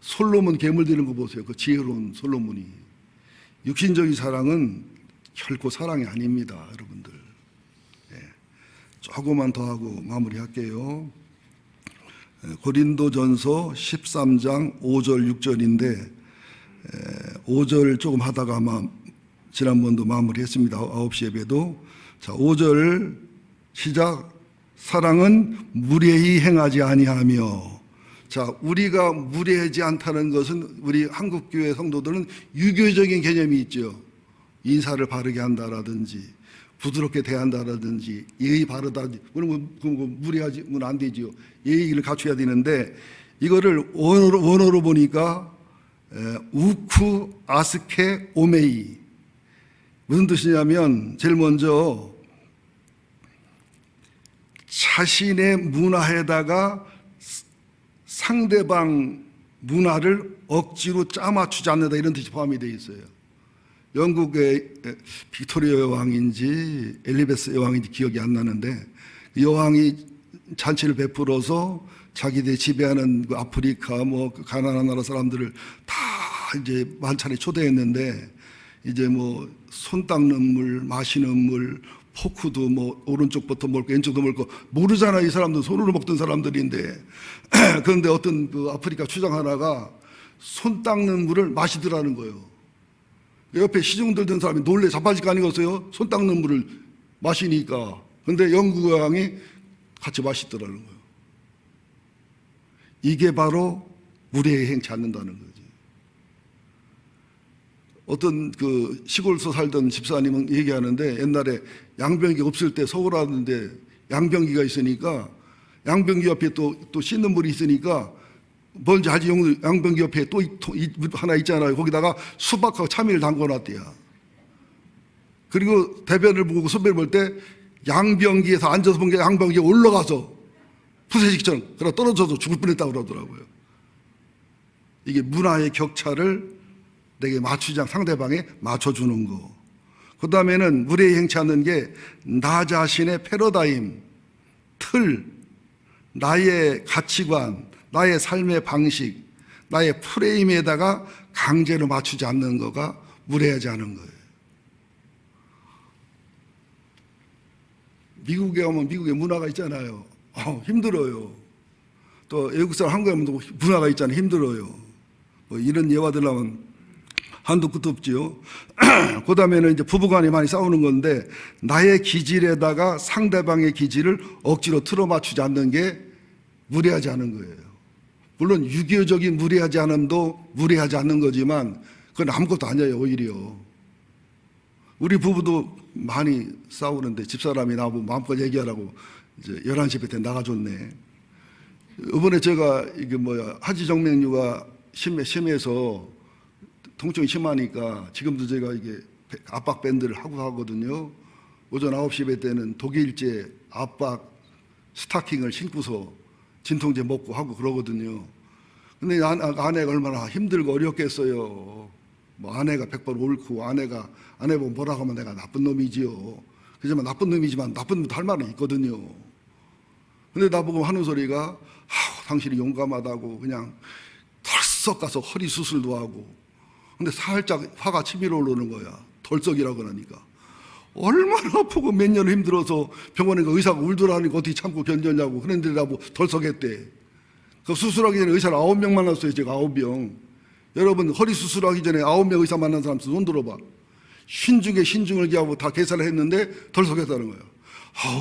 솔로몬 괴물 되는 거 보세요. 그 지혜로운 솔로몬이. 육신적인 사랑은 결코 사랑이 아닙니다, 여러분들. 조금만 더 하고 마무리할게요. 고린도전서 13장 5절 6절인데 5절 조금 하다가 아마 지난번도 마무리했습니다. 9시 예배도. 자, 5절 시작. 사랑은 무례히 행하지 아니하며. 자, 우리가 무례하지 않다는 것은 우리 한국교회 성도들은 유교적인 개념이 있죠. 인사를 바르게 한다라든지 부드럽게 대한다라든지 예의 바르다. 그러면 무례하지면 안 되지요. 예의를 갖춰야 되는데 이거를 원어로 보니까 우쿠 아스케 오메이. 무슨 뜻이냐면 제일 먼저 자신의 문화에다가 상대방 문화를 억지로 짜맞추지 않는다, 이런 뜻이 포함이 되어 있어요. 영국의 빅토리아 여왕인지 엘리베스 여왕인지 기억이 안 나는데 여왕이 잔치를 베풀어서 자기들 지배하는 그 아프리카 그 가나안 나라 사람들을 다 이제 만찬에 초대했는데 이제 손 닦는 물, 마시는 물, 포크도 뭐 오른쪽부터 먹고 왼쪽도 먹고 모르잖아. 이 사람들 손으로 먹던 사람들인데. 그런데 어떤 그 아프리카 추장 하나가 손 닦는 물을 마시더라는 거예요. 옆에 시중 들던 사람이 놀래 자빠질 거 아니겠어요? 손 닦는 물을 마시니까. 근데 영국왕이 같이 마시더라는 거예요. 이게 바로 무례히 행치 않는다는 거지. 어떤 그 시골서 살던 집사님은 얘기하는데 옛날에 양변기 없을 때 서울 왔는데 양변기가 있으니까 양변기 옆에 또 씻는 물이 있으니까 뭔지 알지? 양변기 옆에 또 하나 있잖아요. 거기다가 수박하고 참외를 담궈놨대요. 그리고 대변을 보고 소변을 볼 때 양변기에서 앉아서 본 게 양변기에 올라가서 푸세식처럼 그러다 떨어져서 죽을 뻔했다고 그러더라고요. 이게 문화의 격차를 내게 맞추지 않고 상대방에 맞춰주는 거. 그 다음에는 무례히 행치 않는 게 나 자신의 패러다임, 틀, 나의 가치관, 나의 삶의 방식, 나의 프레임에다가 강제로 맞추지 않는 거가 무례하지 않은 거예요. 미국에 가면 미국의 문화가 있잖아요. 힘들어요. 또 외국 사람 한국에 오면 문화가 있잖아요. 힘들어요. 뭐 이런 예화들 나오면 한도 끝도 없지요. 그 다음에는 이제 부부간에 많이 싸우는 건데 나의 기질에다가 상대방의 기질을 억지로 틀어맞추지 않는 게 무례하지 않은 거예요. 물론 유교적인 무례하지 않음도 무례하지 않는 거지만 그건 아무것도 아니에요. 오히려 우리 부부도 많이 싸우는데 집사람이 나보고 마음껏 얘기하라고 이제 11시 때 나가줬네. 이번에 제가 이게 하지정맥류가 심해서 통증이 심하니까 지금도 제가 이게 압박 밴드를 하고 하거든요. 오전 9시 때는 독일제 압박 스타킹을 신고서 진통제 먹고 하고 그러거든요. 근데 아내가 얼마나 힘들고 어렵겠어요. 뭐 아내가 100번 옳고 아내 보고 뭐라고 하면 내가 나쁜 놈이지요. 그지만 나쁜 놈이지만 나쁜 놈도 할 말은 있거든요. 근데 나보고 하는 소리가 당신이 용감하다고 그냥 덜썩 가서 허리 수술도 하고. 근데 살짝 화가 치밀어 오르는 거야. 덜썩이라고 그러니까. 얼마나 아프고 몇 년을 힘들어서 병원에 의사가 울더라니까 어떻게 참고 견뎠냐고. 그런데 나보고 덜썩했대. 그 수술하기 전에 의사를 9명 만났어요. 제가 9명. 여러분 허리 수술하기 전에 9명 의사 만난 사람 손 들어봐. 신중에 신중을 기하고 다 계산을 했는데 덜썩했다는 거예요.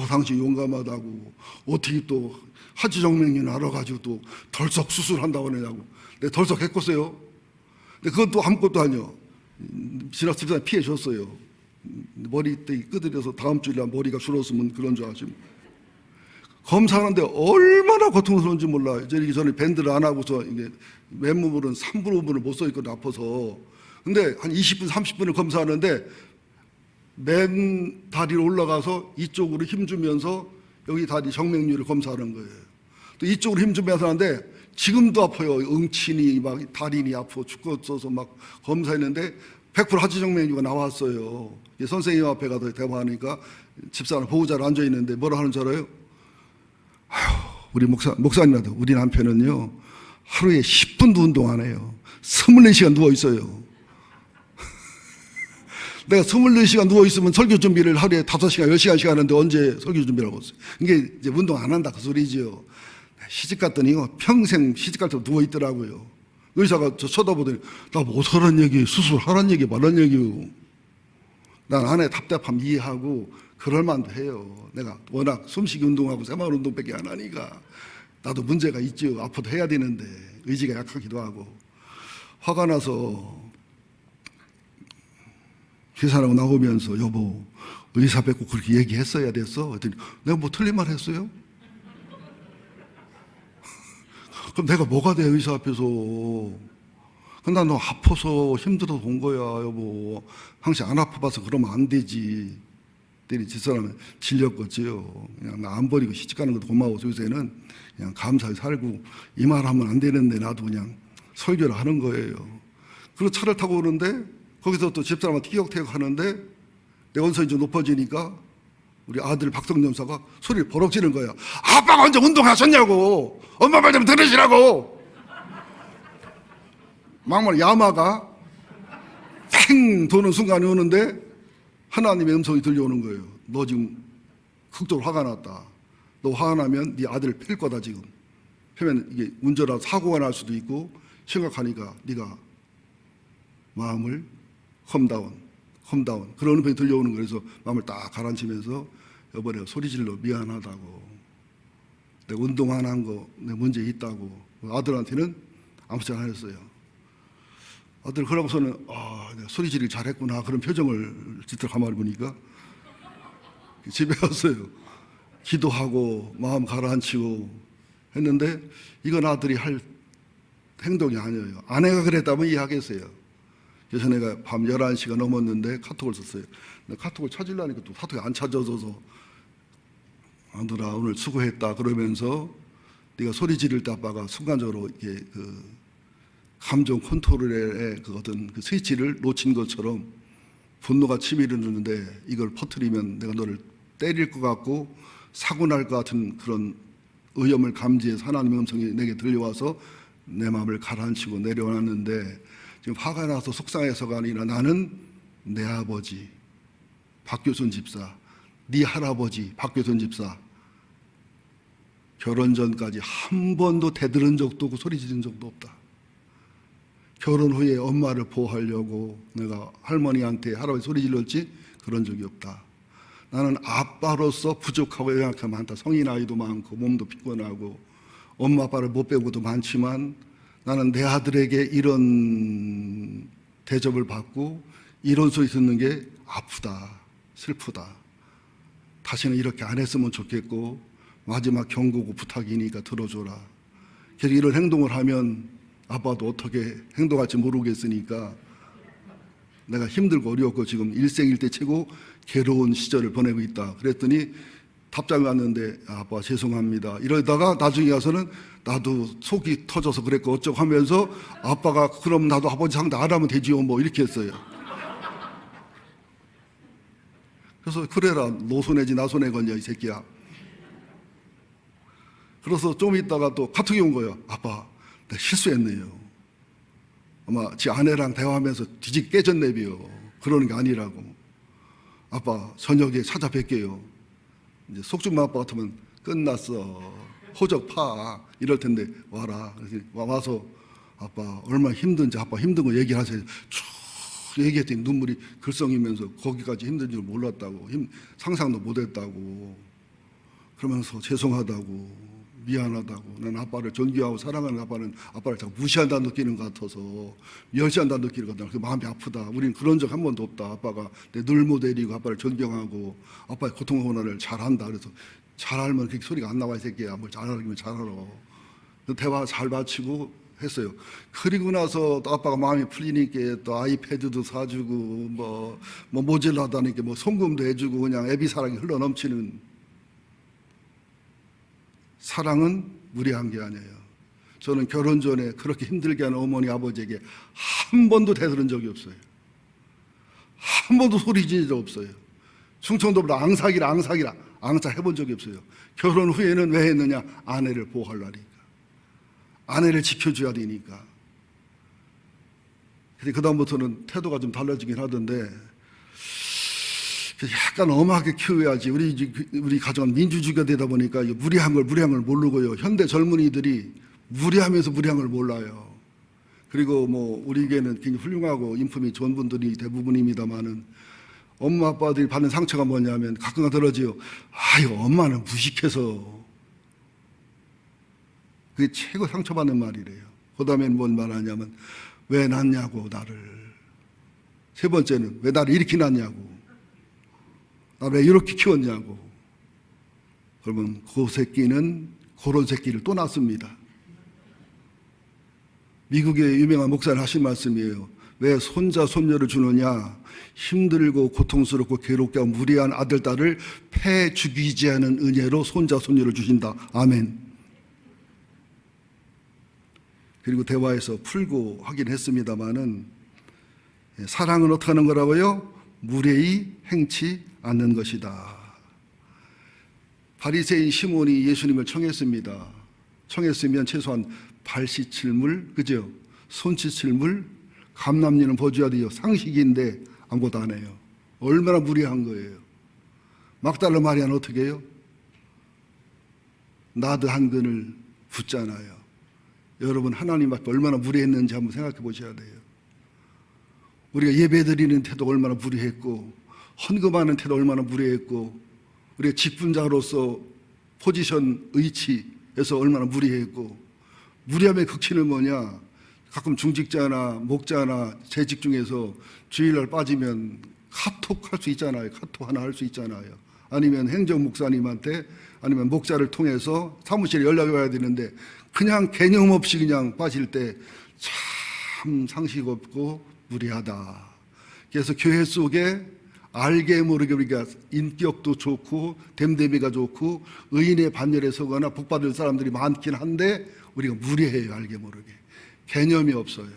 당신 용감하다고 어떻게 또 하지정맥류 알아가지고 또 덜썩 수술한다고 그러냐고. 내가 덜썩했겠어요. 근데 그건 또 아무것도 아니요. 지나서 집사람이 피해 줬어요. 머리띠 끄드려서 다음 주일날 머리가 줄었으면 그런 줄 아시면. 검사하는데 얼마나 고통스러운지 몰라. 이제 전에 밴드를 안 하고서 이게 맨몸으로는 3분, 5분을 못 서 있거든, 아파서. 근데 한 20분, 30분을 검사하는데 맨 다리로 올라가서 이쪽으로 힘주면서 여기 다리 정맥류를 검사하는 거예요. 또 이쪽으로 힘주면서 하는데 지금도 아파요. 응치니 막 다리니 아파 죽겠어서 막 검사했는데 100% 하지정맥류가 나왔어요. 선생님 앞에 가서 대화하니까 집사람 보호자로 앉아 있는데 뭐라 하는 줄 알아요? 우리 목사님한테 우리 남편은요 하루에 10분도 운동 안 해요. 24시간 누워 있어요. 내가 24시간 누워 있으면 설교 준비를 하루에 5시간, 10시간씩 하는데 언제 설교 준비를 하고 있어요? 이게 이제 운동 안 한다 그 소리지요. 시집 갔더니 평생 시집 갈 때 누워 있더라고요. 의사가 저 쳐다보더니 나 못하란 얘기, 수술하란 얘기, 말란 얘기요. 난 아내 답답함 이해하고 그럴만도 해요. 내가 워낙 숨쉬기 운동하고 새마을 운동밖에 안 하니까 나도 문제가 있죠. 아파도 해야 되는데 의지가 약하기도 하고. 화가 나서 회사라고 나오면서 여보 의사 뵙고 그렇게 얘기했어야 됐어? 그랬더니 내가 뭐 틀린 말 했어요? 그럼 내가 뭐가 돼 의사 앞에서. 근데 너 아파서 힘들어서 온 거야 여보. 항상 안 아파봐서 그러면 안 되지. 그랬더니 집사람은 질렸겠지요. 그냥 나 안 버리고 시집가는 것도 고마워서 요새는 그냥 감사히 살고 이 말 하면 안 되는데 나도 그냥 설교를 하는 거예요. 그리고 차를 타고 오는데 거기서 또 집사람한테 티격태격 하는데 내 언성이 좀 높아지니까 우리 아들 박성준 여사가 소리를 버럭 지는 거야. 아빠가 언제 운동하셨냐고. 엄마 말 좀 들으시라고. 막말 야마가 팽 도는 순간이 오는데 하나님의 음성이 들려오는 거예요. 너 지금 극도로 화가 났다. 너 화가 나면 네 아들을 팰 거다 지금. 패면 이게 운전하다 사고가 날 수도 있고 심각하니까 네가 마음을 험다운 그러는 분이 들려오는 거예요. 그래서 마음을 딱 가라앉히면서 여보 내가 소리질러 미안하다고, 내가 운동 안 한 거 내 문제 있다고. 아들한테는 아무렇지 않아 했어요. 아들 그러고서는 내가 소리질을 잘했구나 그런 표정을 짓더라. 가만히 보니까 집에 왔어요. 기도하고 마음 가라앉히고 했는데 이건 아들이 할 행동이 아니에요. 아내가 그랬다면 이해하겠어요. 그래서 내가 밤 11시가 넘었는데 카톡을 썼어요. 카톡을 찾으려니까 또 카톡이 안 찾아져서 아들아 오늘 수고했다 그러면서 네가 소리 지를 때 아빠가 순간적으로 이렇게 그 감정 컨트롤의 그 어떤 그 스위치를 놓친 것처럼 분노가 치밀었는데 이걸 퍼뜨리면 내가 너를 때릴 것 같고 사고 날 것 같은 그런 의염을 감지해서 하나님의 음성이 내게 들려와서 내 마음을 가라앉히고 내려놨는데 지금 화가 나서 속상해서가 아니라 나는 내 아버지 박교선 집사, 네 할아버지 박교선 집사 결혼 전까지 한 번도 대들은 적도 없고 소리 지른 적도 없다. 결혼 후에 엄마를 보호하려고 내가 할머니한테 할아버지 소리 질렀지 그런 적이 없다. 나는 아빠로서 부족하고 연약함 많다. 성인 아이도 많고 몸도 피곤하고 엄마 아빠를 못 배우고도 많지만 나는 내 아들에게 이런 대접을 받고 이런 소리 듣는 게 아프다, 슬프다. 다시는 이렇게 안 했으면 좋겠고 마지막 경고고 부탁이니까 들어줘라. 계속 이런 행동을 하면 아빠도 어떻게 행동할지 모르겠으니까 내가 힘들고 어려웠고 지금 일생일대 최고 괴로운 시절을 보내고 있다. 그랬더니 답장이 왔는데 아빠 죄송합니다. 이러다가 나중에 가서는 나도 속이 터져서 그랬고 어쩌고 하면서 아빠가 그럼 나도 아버지 상대 안 하면 되지요 뭐 이렇게 했어요. 그래서 그래라 너 손해지 나 손해 건냐 이 새끼야. 그래서 좀 있다가 또 카톡이 온 거예요. 아빠 내가 실수했네요. 아마 지 아내랑 대화하면서 뒤집 깨졌네비요. 그러는 게 아니라고. 아빠 저녁에 찾아뵐게요. 이제 속주마 아빠 같으면 끝났어. 호적 파 이럴 텐데 와라. 그래서 와서 아빠 얼마나 힘든지 아빠 힘든 거 얘기하세요. 쭉 얘기했더니 눈물이 글썽이면서 거기까지 힘든 줄 몰랐다고 상상도 못했다고 그러면서 죄송하다고 미안하다고 난 아빠를 존경하고 사랑하는 아빠는 아빠를 자꾸 무시한다 느끼는 것 같아서 멸시한다 느끼는 것 같아서 마음이 아프다. 우리는 그런 적 한 번도 없다. 아빠가 내 늘 모델이고 아빠를 존경하고 아빠의 고통고난을 잘한다. 그래서 잘 알면 그렇게 소리가 안 나와 이 새끼야. 뭘 잘 알면 잘 알아. 대화 잘 마치고 했어요. 그리고 나서 또 아빠가 마음이 풀리니까 또 아이패드도 사주고 뭐 모질라다니까 뭐 송금도 해주고 그냥 애비 사랑이 흘러 넘치는. 사랑은 무례한 게 아니에요. 저는 결혼 전에 그렇게 힘들게 하는 어머니 아버지에게 한 번도 대들은 적이 없어요. 한 번도 소리 지른 적 없어요. 충청도보다 앙삭이라 앙삭 해본 적이 없어요. 결혼 후에는 왜 했느냐? 아내를 보호하려니까. 아내를 지켜줘야 되니까. 근데 그다음부터는 태도가 좀 달라지긴 하던데 약간 엄하게 키워야지. 우리 가정은 민주주의가 되다 보니까 무례한 걸 모르고요. 현대 젊은이들이 무례하면서 무례한 걸 몰라요. 그리고 뭐 우리에게는 굉장히 훌륭하고 인품이 좋은 분들이 대부분입니다만은 엄마 아빠들이 받는 상처가 뭐냐면 가끔 들어지요. 아유 엄마는 무식해서. 그게 최고 상처받는 말이래요. 그 다음에는 뭔 말하냐면 왜 낳냐고 나를. 세 번째는 왜 나를 이렇게 낳냐고. 나 왜 이렇게 키웠냐고. 그러면 그 새끼는 그런 새끼를 또 낳습니다. 미국의 유명한 목사님 하신 말씀이에요. 왜 손자 손녀를 주느냐. 힘들고 고통스럽고 괴롭게 하고 무리한 아들 딸을 패 죽이지 않은 은혜로 손자 손녀를 주신다. 아멘. 그리고 대화에서 풀고 하긴 했습니다마는 사랑은 어떻게 하는 거라고요? 무례히 행치 않는 것이다. 바리새인 시몬이 예수님을 청했습니다. 청했으면 최소한 발 씻을 물, 그죠? 손 씻을 물, 감람리는 버줘야 돼요. 상식인데 아무것도 안 해요. 얼마나 무례한 거예요. 막달라 마리아는 어떻게 해요? 나드 한 근을 붓잖아요. 여러분, 하나님 앞에 얼마나 무례했는지 한번 생각해 보셔야 돼요. 우리가 예배드리는 태도 얼마나 무례했고, 헌금하는 태도 얼마나 무례했고, 우리가 직분자로서 포지션 의치에서 얼마나 무례했고, 무례함의 극치는 뭐냐? 가끔 중직자나 목자나 재직 중에서 주일날 빠지면 카톡 할 수 있잖아요. 카톡 하나 할 수 있잖아요. 아니면 행정 목사님한테, 아니면 목자를 통해서 사무실에 연락이 와야 되는데 그냥 개념 없이 그냥 빠질 때 참 상식 없고 무례하다. 그래서 교회 속에 알게 모르게 우리가 인격도 좋고 됨됨이가 좋고 의인의 반열에 서거나 복받을 사람들이 많긴 한데 우리가 무례해요. 알게 모르게 개념이 없어요.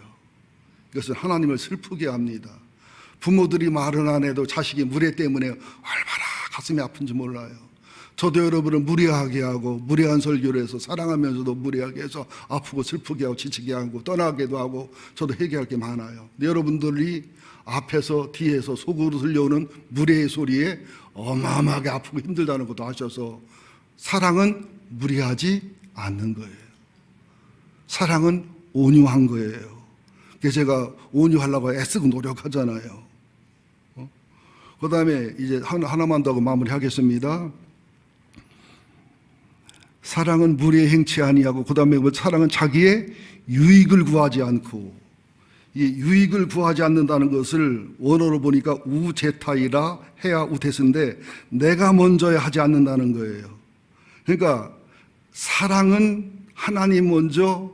이것은 하나님을 슬프게 합니다. 부모들이 말은 안 해도 자식이 무례 때문에 얼마나 가슴이 아픈지 몰라요. 저도 여러분을 무례하게 하고 무례한 설교를 해서 사랑하면서도 무례하게 해서 아프고 슬프게 하고 지치게 하고 떠나게도 하고 저도 회개할 게 많아요. 근데 여러분들이 앞에서 뒤에서 속으로 들려오는 무례의 소리에 어마어마하게 아프고 힘들다는 것도 아셔서 사랑은 무례하지 않는 거예요. 사랑은 온유한 거예요. 그래서 제가 온유하려고 애쓰고 노력하잖아요. 그 다음에 이제 하나만 더 하고 마무리하겠습니다. 사랑은 무례 행치 아니하고, 그 다음에 사랑은 자기의 유익을 구하지 않고, 이 유익을 구하지 않는다는 것을 원어로 보니까 우제타이라 해야 우테스인데 내가 먼저야 하지 않는다는 거예요. 그러니까 사랑은 하나님 먼저,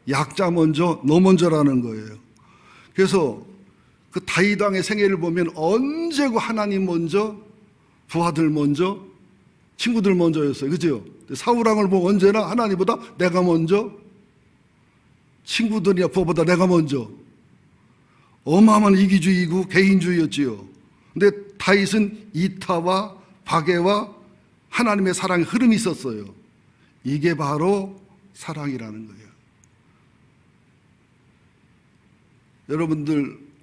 약자 먼저, 너 먼저라는 거예요. 그래서 그 다윗 왕의 생애를 보면 언제고 하나님 먼저, 부하들 먼저, 친구들 먼저였어요. 그죠? 사울 왕을 보면 언제나 하나님보다 내가 먼저, 친구들이나 부하보다 내가 먼저. 어마어마한 이기주의고 개인주의였지요. 근데 다윗은 이타와 박애와 하나님의 사랑의 흐름이 있었어요. 이게 바로 사랑이라는 거예요.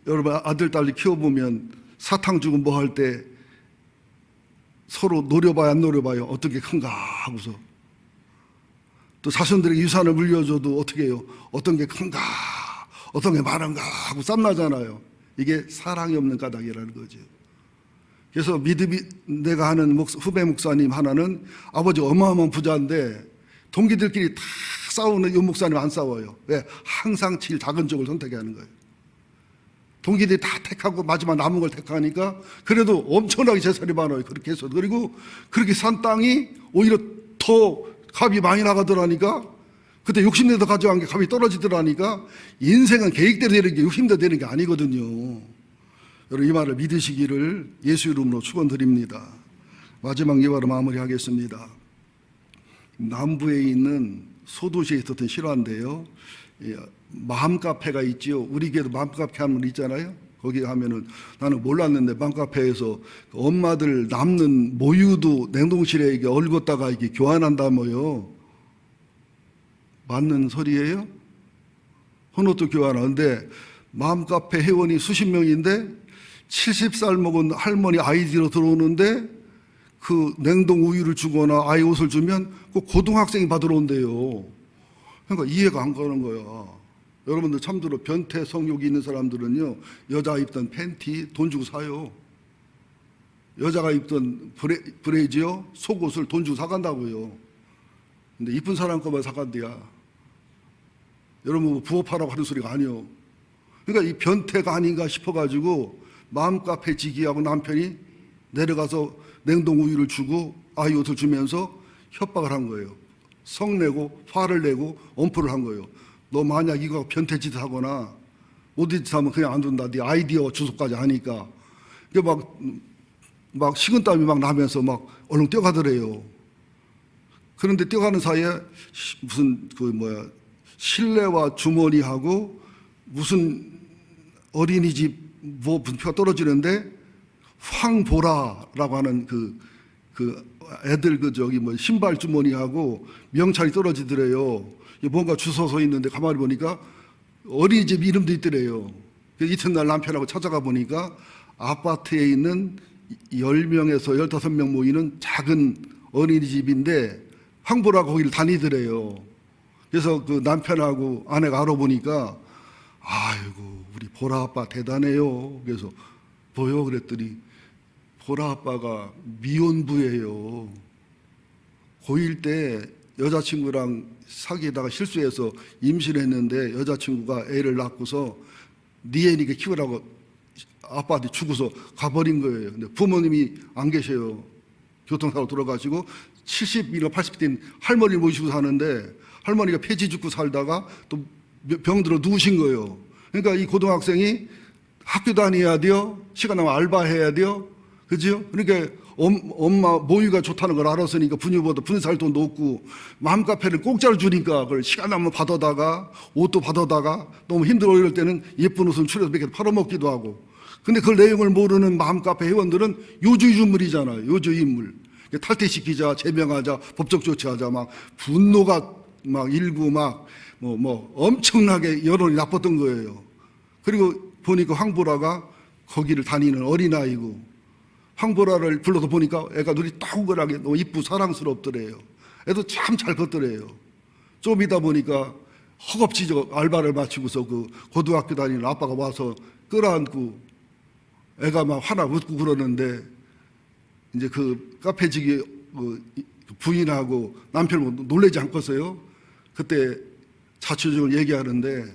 여러분 아들, 딸이 키워보면 사탕 주고 뭐 할 때 서로 노려봐요, 안 노려봐요? 어떤 게 큰가 하고서. 또 자손들에게 유산을 물려줘도 어떻게 해요? 어떤 게 큰가, 어떤 게 많은가 하고 쌈나잖아요. 이게 사랑이 없는 까닭이라는 거죠. 그래서 내가 아는 후배 목사님 하나는 아버지 어마어마한 부자인데 동기들끼리 다 싸우는 이 목사님 안 싸워요. 왜? 항상 제일 작은 쪽을 선택하는 거예요. 동기들이 다 택하고 마지막 남은 걸 택하니까 그래도 엄청나게 재산이 많아요. 그렇게 해서. 그리고 그렇게 산 땅이 오히려 더 값이 많이 나가더라니까, 그때 욕심내서 가져간 게 값이 떨어지더라니까. 인생은 계획대로 되는 게 욕심대로 되는 게 아니거든요. 여러분, 이 말을 믿으시기를 예수 이름으로 축원드립니다. 마지막 예화로 마무리하겠습니다. 남부에 있는 소도시에 있었던 실화인데요. 마음카페가 있지요. 우리 교회도 마음카페 하는 분 있잖아요. 거기 가면은 나는 몰랐는데 마음카페에서 엄마들 남는 모유도 냉동실에 이게 얼었다가 이게 교환한다며요. 맞는 소리예요? 헌옷도 교환하는데 마음카페 회원이 수십 명인데 70살 먹은 할머니 아이디로 들어오는데 그 냉동 우유를 주거나 아이 옷을 주면 그 고등학생이 받으러 온대요. 그러니까 이해가 안 가는 거야. 여러분들 참들어 변태 성욕이 있는 사람들은요, 여자가 입던 팬티 돈 주고 사요. 여자가 입던 브레이즈요, 속옷을 돈 주고 사간다고요. 근데 이쁜 사람 거만 사간대야. 여러분 부업하라고 하는 소리가 아니요. 그러니까 이 변태가 아닌가 싶어가지고 마음카페 지기하고 남편이 내려가서 냉동 우유를 주고 아이 옷을 주면서 협박을 한 거예요. 성내고 화를 내고 엄포를 한 거예요. 너 만약 이거 변태짓 하거나 못짓 하면 그냥 안 둔다. 네 아이디어 주소까지 하니까. 이게 막 식은땀이 막 나면서 막 얼른 뛰어가더래요. 그런데 뛰어가는 사이에 무슨 실내와 주머니하고 무슨 어린이집 뭐 분표가 떨어지는데 황보라라고 하는 그 애들 신발 주머니하고 명찰이 떨어지더래요. 뭔가 주소 서 있는데 가만히 보니까 어린이집 이름도 있더래요. 이튿날 남편하고 찾아가 보니까 아파트에 있는 10명에서 15명 모이는 작은 어린이집인데 황보라가 거기를 다니더래요. 그래서 그 남편하고 아내가 알아보니까 아이고 우리 보라 아빠 대단해요. 그래서 뭐요? 그랬더니 보라 아빠가 미혼부예요. 고1 때 여자친구랑 사귀다가 실수해서 임신했는데 여자친구가 애를 낳고서 네 애니까 키우라고 아빠한테 주고서 가버린 거예요. 근데 부모님이 안 계셔요. 교통사고 들어가시고 70이나 80대 된 할머니를 모시고 사는데 할머니가 폐지 죽고 살다가 또 병들어 누우신 거예요. 그러니까 이 고등학생이 학교 다녀야 돼요. 시간 나면 알바해야 돼요. 그죠? 그러니까 엄마 모유가 좋다는 걸 알았으니까 분유보다 분유살 돈도 없고 맘카페를 공짜로 주니까 그걸 시간 나면 받아다가 옷도 받아다가 너무 힘들어 이럴 때는 예쁜 옷은 추려서 몇 개 팔아먹기도 하고. 근데 그 내용을 모르는 맘카페 회원들은 요주인물이잖아요. 요주인물. 탈퇴시키자, 제명하자, 법적 조치하자 막 분노가 막 일고 막 엄청나게 여론이 나빴던 거예요. 그리고 보니까 황보라가 거기를 다니는 어린아이고 황보라를 불러서 보니까 애가 눈이 따구거하게 너무 이쁘고 사랑스럽더래요. 애도 참 잘 컸더래요. 좀 이따 보니까 허겁지겁 알바를 마치고서 그 고등학교 다니는 아빠가 와서 끌어안고 애가 막 화나 웃고 그러는데 이제 그 카페지기 부인하고 남편은 놀라지 않겠어요? 그때 자초지종을 얘기하는데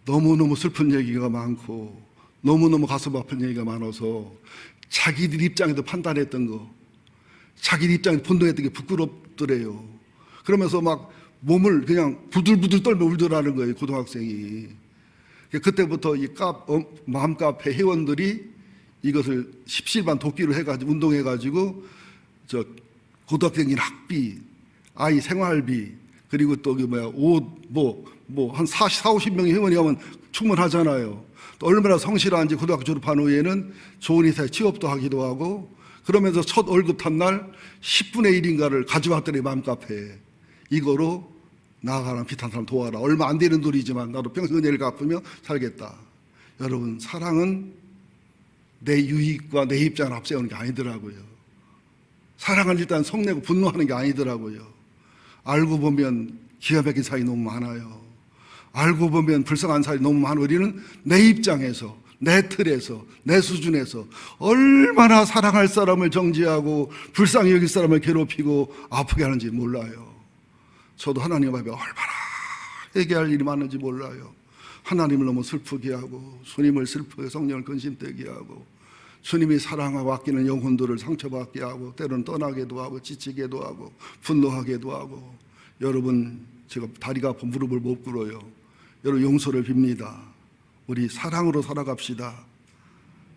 너무너무 슬픈 얘기가 많고 너무너무 가슴 아픈 얘기가 많아서 자기들 입장에도 판단했던 거, 자기들 입장에서 분노했던 게 부끄럽더래요. 그러면서 막 몸을 그냥 부들부들 떨며 울더라는 거예요, 고등학생이. 그때부터 이 마음카페 회원들이 이것을 십시일반 도끼로 해가지고 운동해가지고 저 고등학생인 학비, 아이 생활비, 그리고 또 옷 한 50명의 회원이 하면 충분하잖아요. 또 얼마나 성실한지 고등학교 졸업한 후에는 좋은 회사에 취업도 하기도 하고 그러면서 첫 월급 탄 날 10분의 1인가를 가져왔더니 맘카페에 이거로 나아가는 비탄 사람 도와라. 얼마 안 되는 돈이지만 나도 평생 은혜를 갚으며 살겠다. 여러분 사랑은 내 유익과 내 입장을 앞세우는 게 아니더라고요. 사랑은 일단 성내고 분노하는 게 아니더라고요. 알고 보면 기가 막힌 사이 너무 많아요. 알고 보면 불쌍한 사이 너무 많아. 우리는 내 입장에서, 내 틀에서, 내 수준에서 얼마나 사랑할 사람을 정죄하고 불쌍히 여길 사람을 괴롭히고 아프게 하는지 몰라요. 저도 하나님 앞에 얼마나 회개할 일이 많은지 몰라요. 하나님을 너무 슬프게 하고 주님을 슬프게 성령을 근심되게 하고 주님이 사랑하고 아끼는 영혼들을 상처받게 하고 때로는 떠나게도 하고 지치게도 하고 분노하게도 하고. 여러분 제가 다리가 아파 무릎을 못 꿇어요. 여러분 용서를 빕니다. 우리 사랑으로 살아갑시다.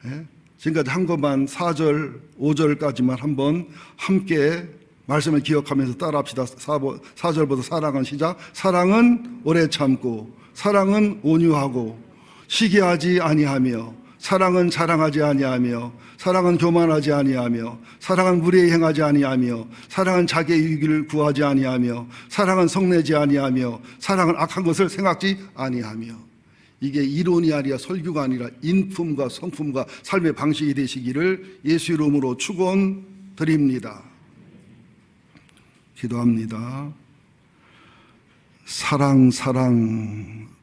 예? 지금까지 한 것만 4절 5절까지만 한번 함께 말씀을 기억하면서 따라합시다. 4절부터 사랑은 시작. 사랑은 오래 참고 사랑은 온유하고 시기하지 아니하며 사랑은 자랑하지 아니하며 사랑은 교만하지 아니하며 사랑은 무례히 행하지 아니하며 사랑은 자기의 이익을 구하지 아니하며 사랑은 성내지 아니하며 사랑은 악한 것을 생각지 아니하며. 이게 이론이 아니라 설교가 아니라 인품과 성품과 삶의 방식이 되시기를 예수 이름으로 축원드립니다. 기도합니다. 사랑,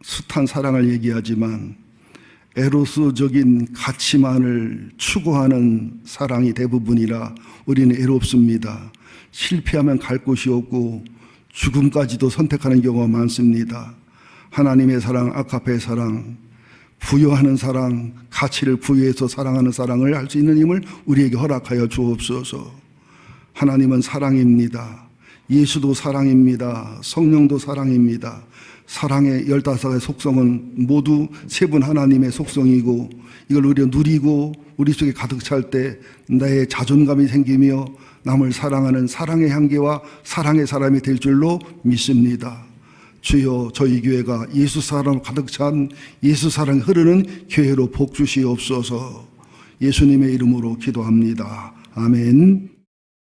숱한 사랑을 얘기하지만 에로스적인 가치만을 추구하는 사랑이 대부분이라 우리는 애롭습니다. 실패하면 갈 곳이 없고 죽음까지도 선택하는 경우가 많습니다. 하나님의 사랑, 아카페의 사랑, 부여하는 사랑, 가치를 부여해서 사랑하는 사랑을 할 수 있는 힘을 우리에게 허락하여 주옵소서. 하나님은 사랑입니다. 예수도 사랑입니다. 성령도 사랑입니다. 사랑의 15가지 속성은 모두 세 분 하나님의 속성이고 이걸 우리가 누리고 우리 속에 가득 찰 때 나의 자존감이 생기며 남을 사랑하는 사랑의 향기와 사랑의 사람이 될 줄로 믿습니다. 주여 저희 교회가 예수 사랑 가득 찬 예수 사랑이 흐르는 교회로 복 주시옵소서. 예수님의 이름으로 기도합니다. 아멘.